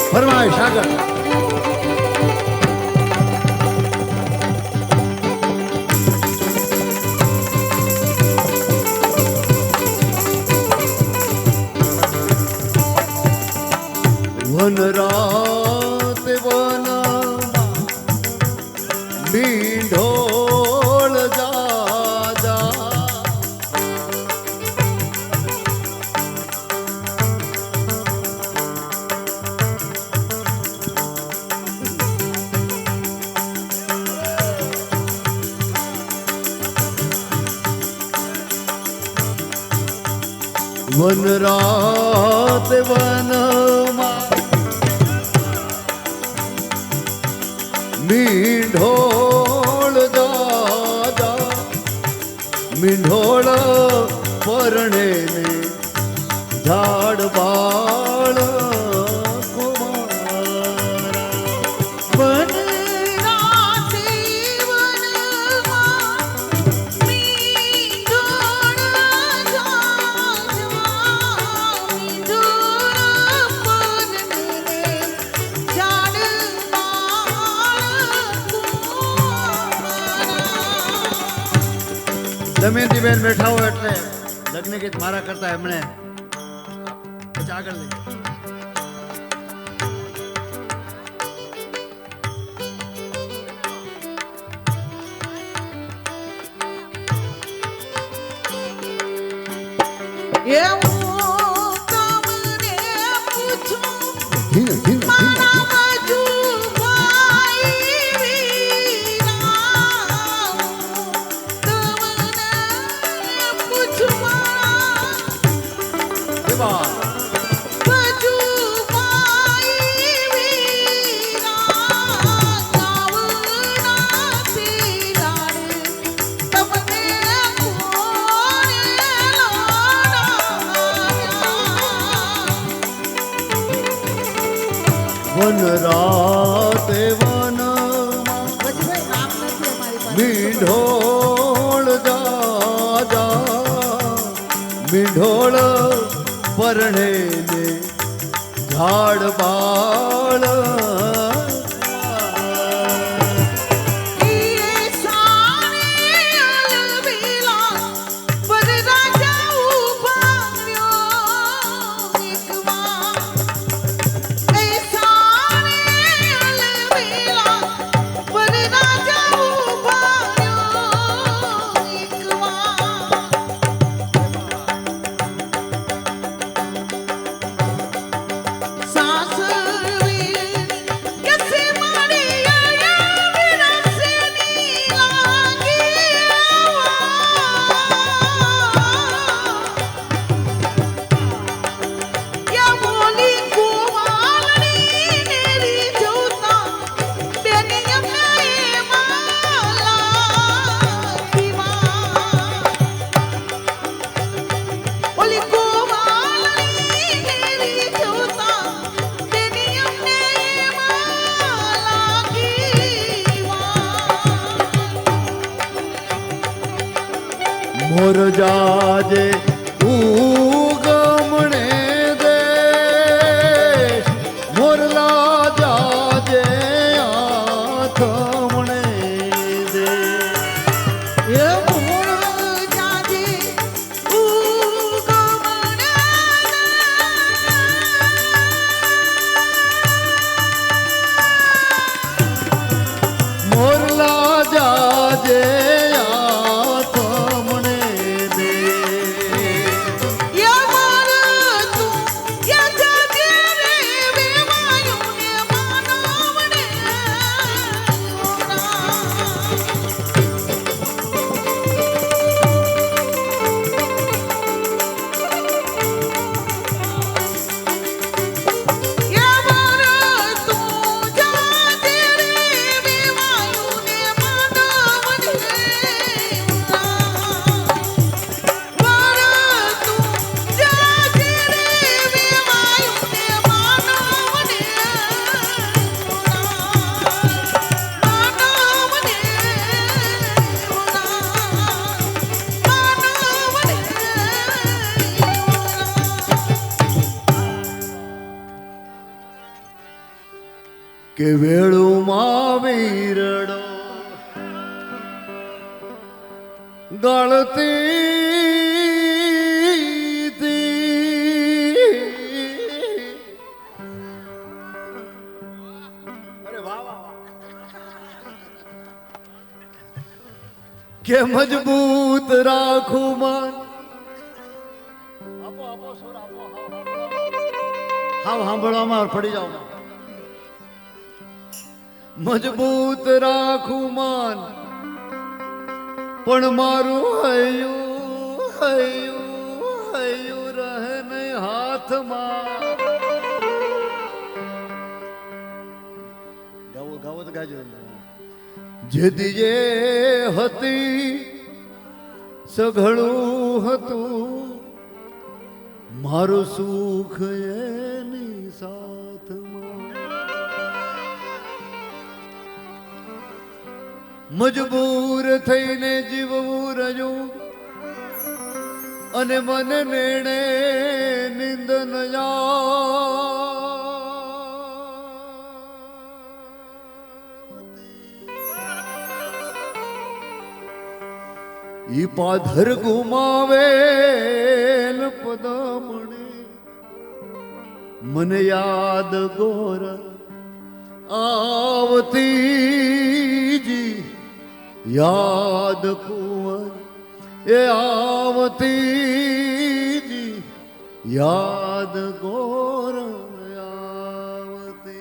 ફરમાઈશ આગળ વન રાત વન મીંઢોળ જાજા વન રાત વનમાં મીંઢોળ દાદા મીંઢોળ પરણે ને ઝાડ બાળ Do દમયંતી બેન બેઠા હોય એટલે લગ્ન ગીત મારા કરતા એમણે પછી આગળ લઈ ધીને ધીને વન રાતે વન મીંઢોળ જા જા મીંઢોળ પરણે ને ઝાડ બાળ મોર જાજે ઉગમણે દેશ મોરલા જાજે આથમણે દે મોરલા જાજે કે વેળુમાં વીરડો ગળતી અરે વાહ કે મજબૂત રાખું મન આપો આપો સુર આપો હાવ સાંભળવામાં પડી જાવ મજબૂત રાખું મન પણ મારું હૈયું હૈયું હૈયું રહે ને હાથમાં ગાવો ગાવો તો ગાજો જેદી જે હતી સઘળું હતું મારું સુખ એની સાથમાં મજબૂર થઈને જીવવું રહ્યું અને મન નેણે નિંદ ન ઈ પાધર ગુમાવેલ પદમણી મને યાદ ગોર આવતીજી યાદ કુંવર એ આવતીજી યાદ ગોર આવતી.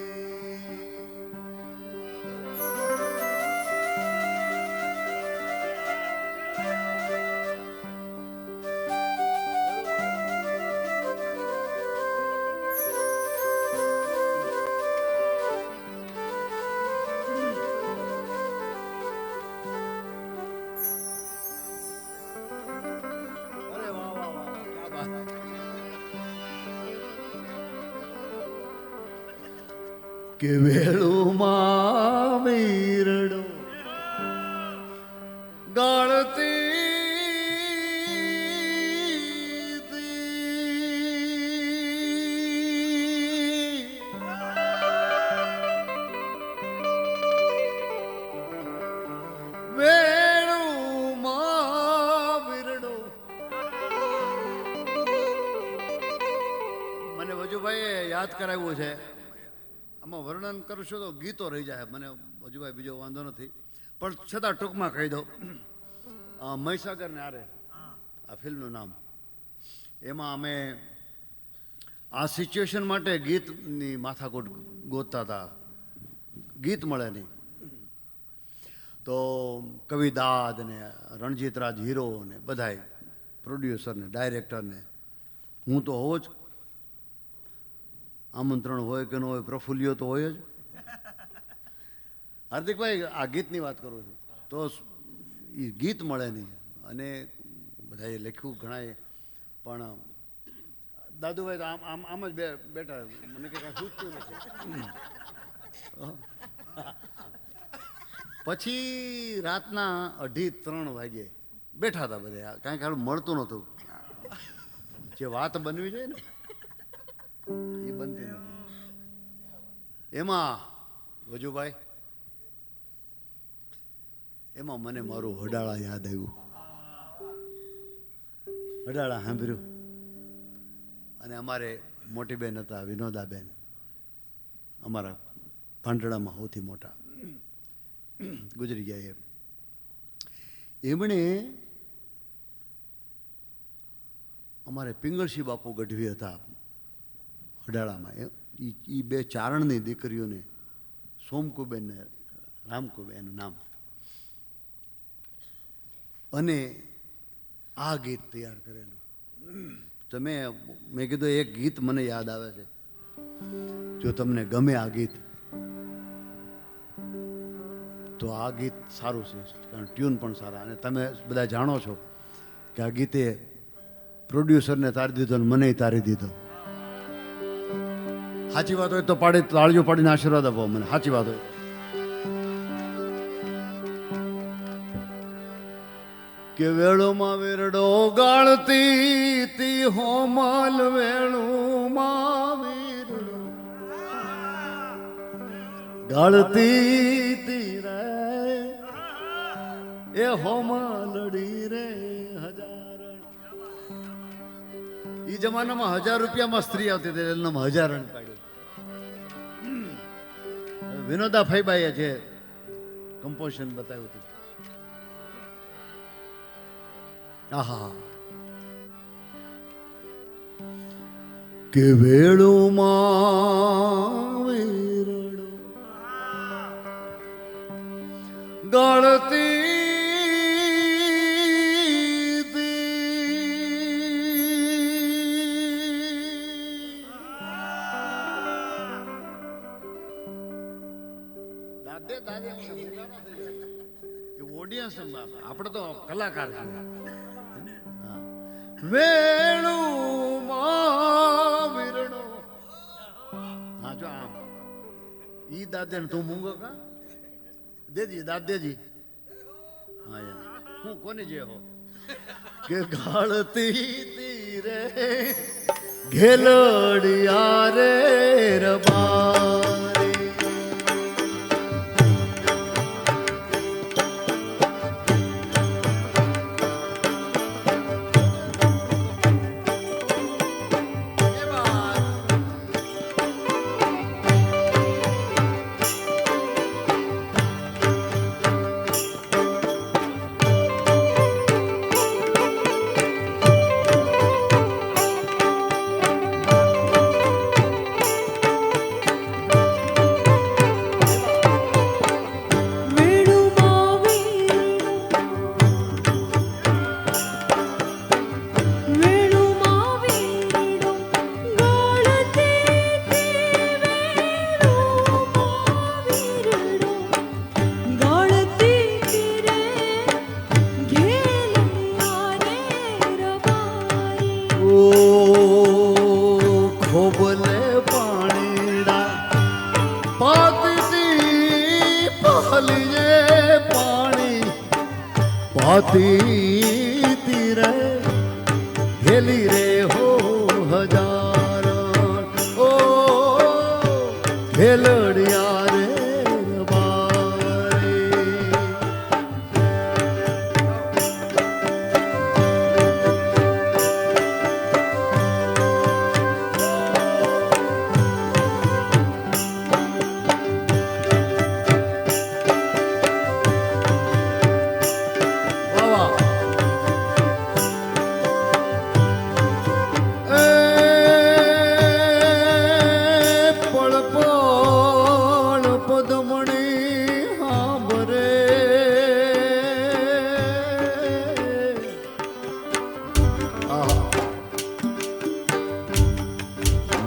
કે વેળુમાં વીરડો મને વજુભાઈએ યાદ કરાવ્યું છે. આમાં વર્ણન કરશો તો ગીતો રહી જાય. મને હજુભાઈ બીજો વાંધો નથી, પણ છતાં ટૂંકમાં કહી દઉં. મહીસાગર ને આરે આ ફિલ્મનું નામ, એમાં અમે આ સિચ્યુએશન માટે ગીતની માથાકૂટ ગોતતા હતા. ગીત મળે નહીં તો કવિદાદ ને રણજીતરાજ હીરો ને બધાય પ્રોડ્યુસર ને ડાયરેક્ટર ને હું તો હોવ જ. આમંત્રણ હોય કે ન હોય, પ્રફુલ્યો તો હોય જ. હાર્દિકભાઈ આ ગીતની વાત કરું છું તો એ ગીત મળે નહીં. અને બધાએ લખ્યું ઘણાએ, પણ દાદુભાઈ તો આમ જ બેઠા, મને કંઈ કાંઈ સૂચતું નથી. પછી રાતના 2:30-3 વાગે બેઠા હતા બધા, કાંઈ ખાલી મળતું નહોતું. જે વાત બનવી જોઈએ ને એ બનતી નથી. એમાં વજુભાઈ, એમાં મને મારું હડાળા યાદ આવ્યું. હડાળા સાંભળ્યું. અને અમારે મોટી બેન હતા વિનોદાબેન, અમારા ભાંડડામાં સૌથી મોટા, ગુજરી ગયા. એમણે અમારે પિંગળસિંહ બાપુ ગઢવી હતા હડાળામાં. એ બે ચારણની દીકરીઓને, સોમકુબેન ને રામકુબેન એનું નામ, અને આ ગીત તૈયાર કરેલું. મેં કીધું એક ગીત મને યાદ આવે છે, જો તમને ગમે આ ગીત તો આ ગીત સારું છે, કારણ ટ્યુન પણ સારા. અને તમે બધા જાણો છો કે આ ગીતે પ્રોડ્યુસરને તારી દીધો ને મને તારી દીધો. સાચી વાત હોય તો તાળીઓ પાડીને આશીર્વાદ આપો મને, સાચી વાત હોય. કે વેળોમાં વેરડો ગાળતી તી હોમાલ, વેળોમાં વેરડો ગાળતી તી રે એ હોમાલડી રે હજાર. એ જમાનામાં 1000 રૂપિયામાં સ્ત્રી આવતી હતી, એનું નામ હજારણ પાડ્યું. વિનોદા ફઈબાઈએ જે કમ્પોઝિશન બતાવ્યું હતું. આહા, કે વેળુમાં વેરડો ગાળતી ઓડિયન્સ, આપણે તો કલાકાર છે. વેણુમાં વિરણો, હા જો આમ ઈ દાદે તું મૂંગો કા દેજી દાદ દેજી. હા યાર હું કોની જે હો કે ગાળતી તીરે ઘેલડિયા રે રબારી. પાણીડા પાતીથી પાલીએ પાણી પાતીતી રે ઘેલી રે હો હજાર ઓ ખેલડિયા રે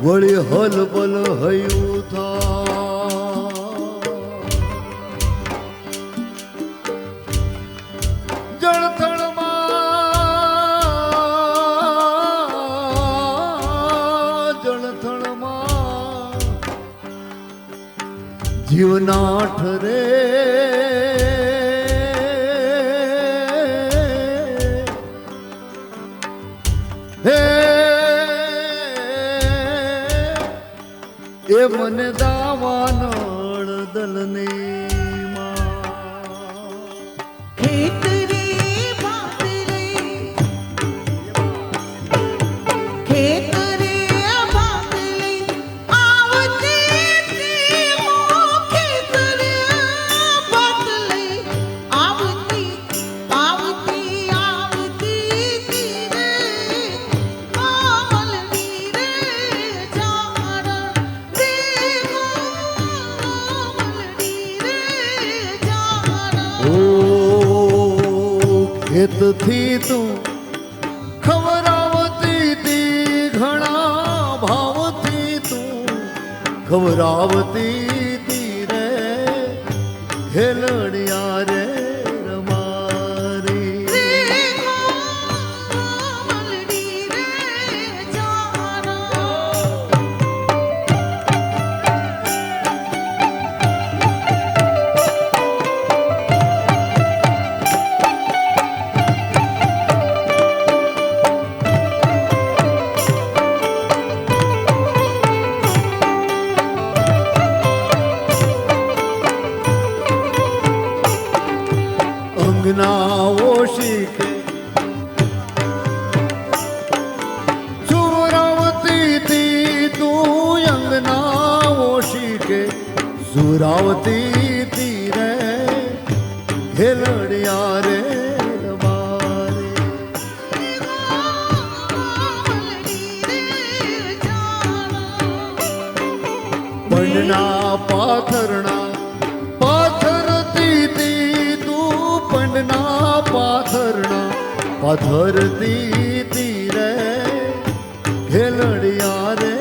વળી હલબલ હયું થા જળથળમાં જીવના ઠરે હે એ મને દાવાનળ દલની ખેતરી બાતરી ખેતરી બાતરી આવતી મો ખેતરી બાતરી આવતી આવતી આવતી તીરે કામલની રે જારા ખેતથી તું ખવરાવતી તી ઘણા ભાવથી તું ખવરાવતી તી રે ખેલડિયા રે રમારી અંગનાઓ શીખે સુરાવતી તી તું અંગનાઓ શીખે સુરાવતી તી રે ખેલડિયા રે પંડના પાથરણા પાથરતી તી તું પંડના પાથરણા પાથરતી તી રે ખેલડિયા રે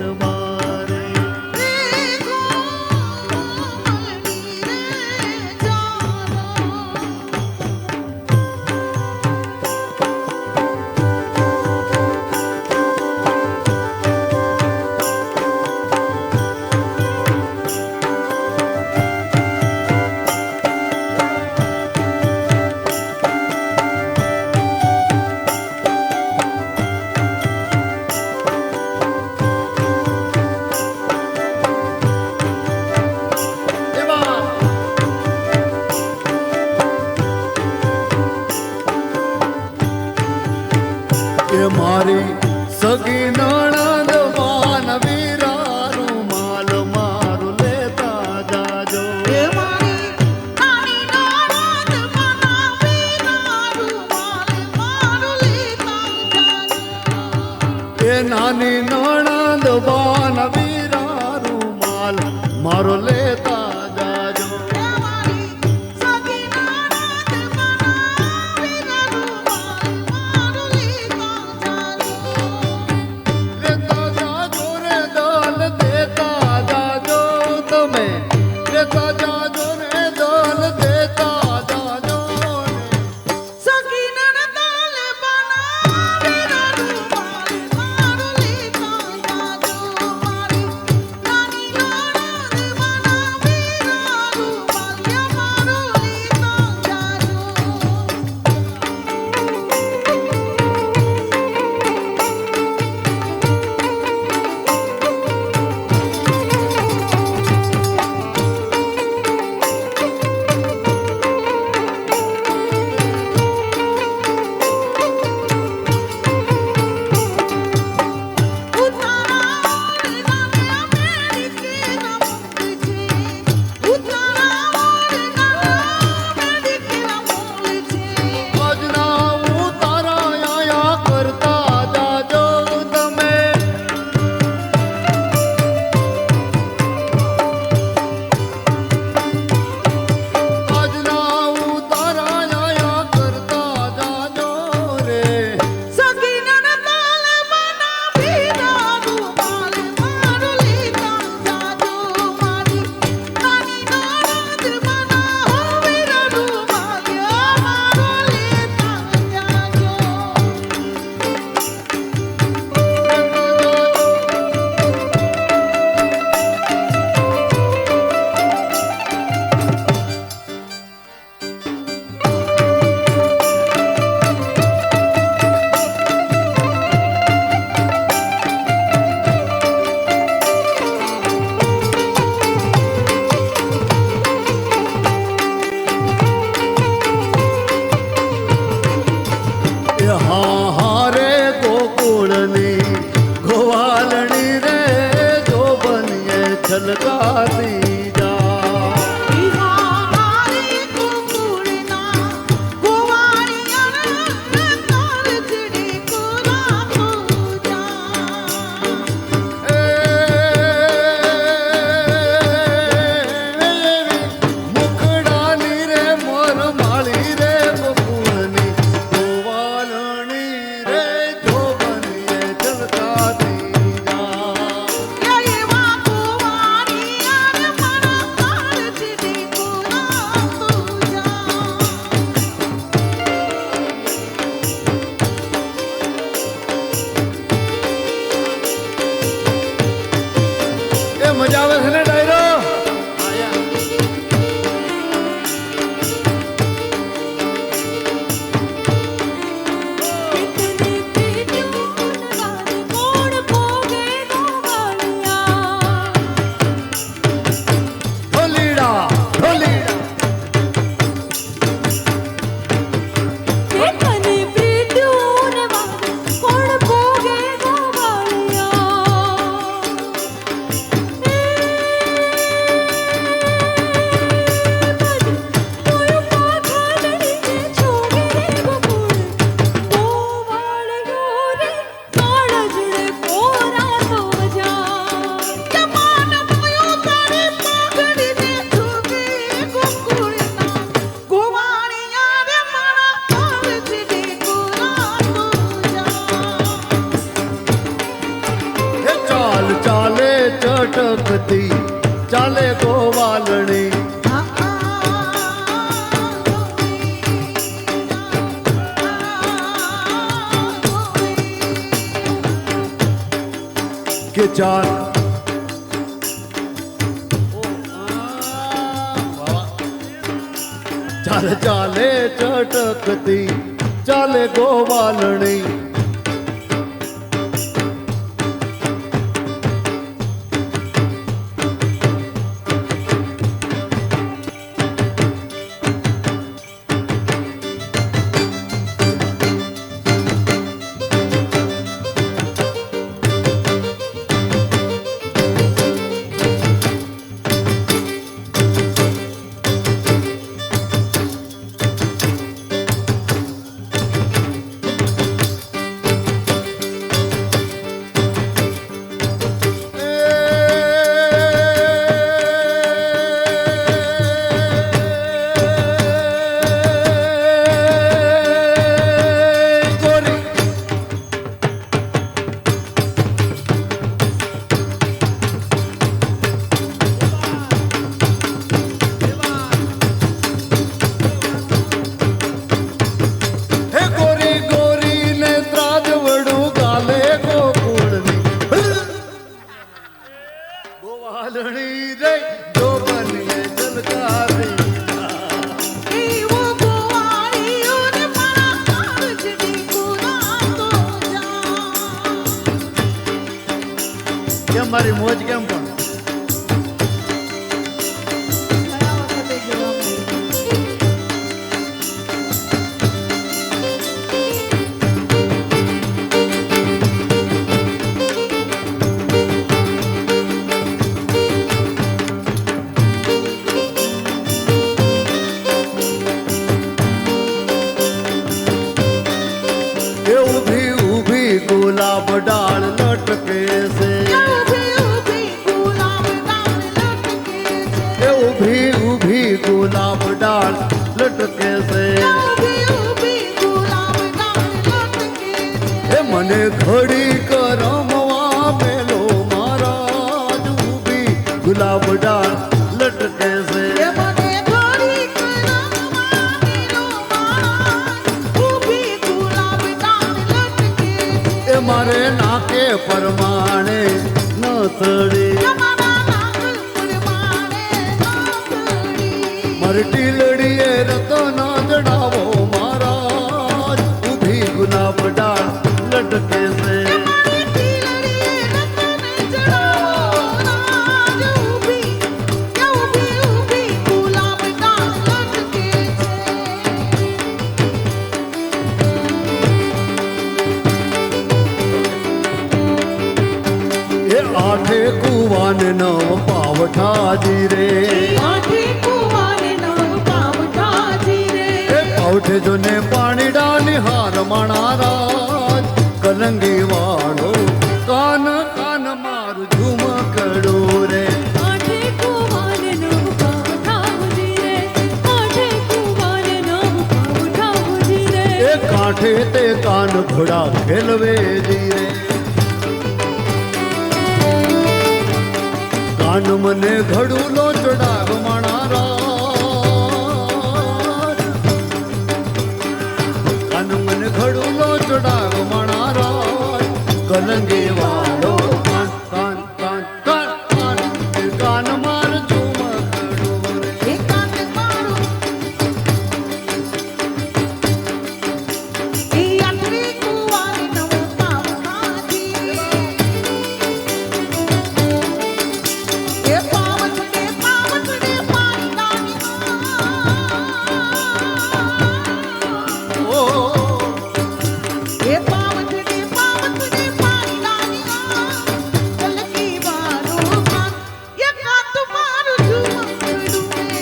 રમારે મારી સગી નણંદ માન વીરાનું માલ મારું લેતા જાજો એ મારી નાની નણંદ મના વીરાનું માલ મારું લેતા જાજો એ નાની નણંદ માન વીરાનું માલ મારો લેતા જાજો છલકાતી જા બિહારી કુકુળના ગોવાળિયાના કાળજડી કોરા પૂજા મુખડાની રે મોર માળી રે બકુળની ગોવાલણી રે જોબનીએ છલકાતી જા એવા ગોવાળિયાના મારા કાળજડી કોરા પૂજા એ મજા આવે છે ને ડાયરો કિતને પીટ્યું રાત કોણ ભોગે ગોવાળિયા ઢોલીડા ઢોલીડા કિતને પીટ્યું રાત કોણ ભોગે એ ચાલ ચાલે ચટકતી ચાલે ગોવાલણી કે ચાલ ચાલે ચાલે ચટકતી ચાલે ગોવાલણી ગોવાલણી રે જોબનીએ છલકાતી એવો ગોવાળિયોને મારા કાળજડી કોરા કેમ મારી મોજ કેમ પણ એ ઊભી ઊભી ગુલાબ ડાળ લટકે છે એ ઊભી ઊભી ગુલાબ ડાળ લટકે છે એ મને ઘડી કરમવા મેલો મારા જ ઊભી ગુલાબ ડાળ લટકે છે એ મારે નાકે પરમાણે ન થડી મારી ટીલડીએ રતન જડાવો મારા જ ઊભી ગુલાબ ડાળ લટકે છે આઠે કુવા કુવાને નવ પાવઠાજી રે આઠે કુવાને નવ પાવઠાજી રે એ પાવઠે જોને પાણી ડાલી હાર મણારાજ કલંગી વાળો કાન કાન મારું ઝુમકડું રે આઠે કુવાને નવ પાવઠાજી રે આઠે કુવાને નવ પાવઠાજી રે એ કાંઠે તે કાન ઘોડા ખેલવે જી રે કાન મને ઘડુલો ચડાવ મણારાજ કાન મને ઘડુલો ચડાવ મણારાજ કલંગી વાળો કાન કાન કાન કાન કાન કાન માર ઝુમકડું રે એ કાન મારો એ આઠે કુવાને નવ પાવઠાજી રે એ પાવઠે પાણી ડાલી ઓ એ પાવઠે પાણી ડાલી કલકી વાળો કાન એ કાન તમારું ઝુમકડું રે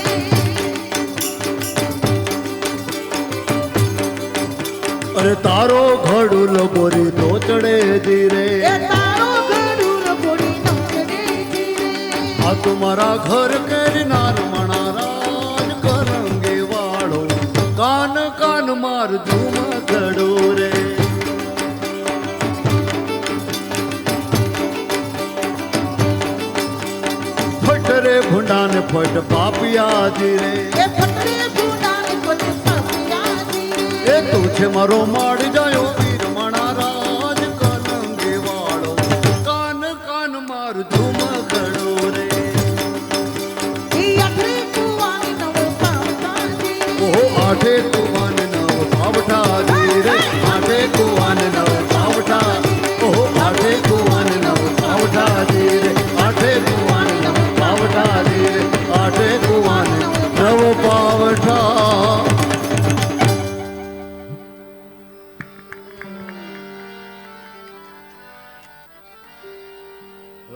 અરે તારો ઘડુલો બોરી તો ચડે ધીરે એ તારો ગરુડ બોડી નમરે જીરે આ તુમારા ઘર કેરનાર મણારાજ કરંગે વાળો કાન કાન માર ઝુમકડો રે ફટ રે ભૂંડાને ફટ પાપિયાજી રે એ ફટરે ભૂડાને ફટ પાપિયાજી રે એ તું છે મારો માડી જાયો વીર મણારાજ કરંગે વાળો કાન કાન માર ઝુમકડો રે એ આઠે કુવાને નવ પાવઠાજી રે ઓહો આઠે કુવાન નવ પાવઠાજી રે આઠે કુવાન નવ પાવઠા ઓહો આઠે કુવાન નવ પાવઠાજી રે આઠે કુવાન નવ પાવઠાજી રે આઠે કુવાન નવ પાવઠા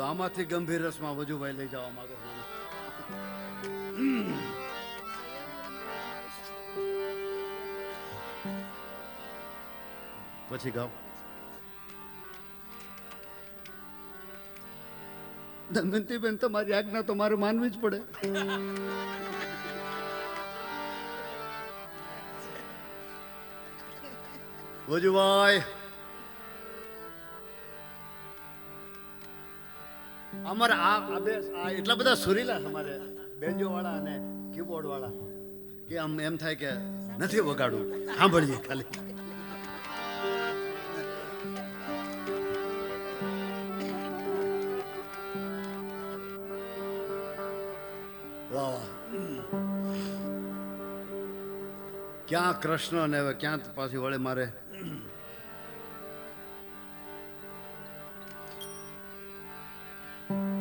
આમાંથી ગંભીર રસમાં વજુભાઈ લઈ જવા માંગે છે પછી ગાઓ દમયંતી બેન તમારી આજ્ઞા તો મારે માનવી જ પડે વજુભાઈ અમારે આ બે એટલા બધા સુરીલા અમારે બેન્જો વાળા અને કીબોર્ડ વાળા કે આમ એમ થાય કે નથી વગાડવું સાંભળીએ ખાલી વાહ વાહ ક્યાં કૃષ્ણ ને હવે ક્યાં પાછી વળે મારે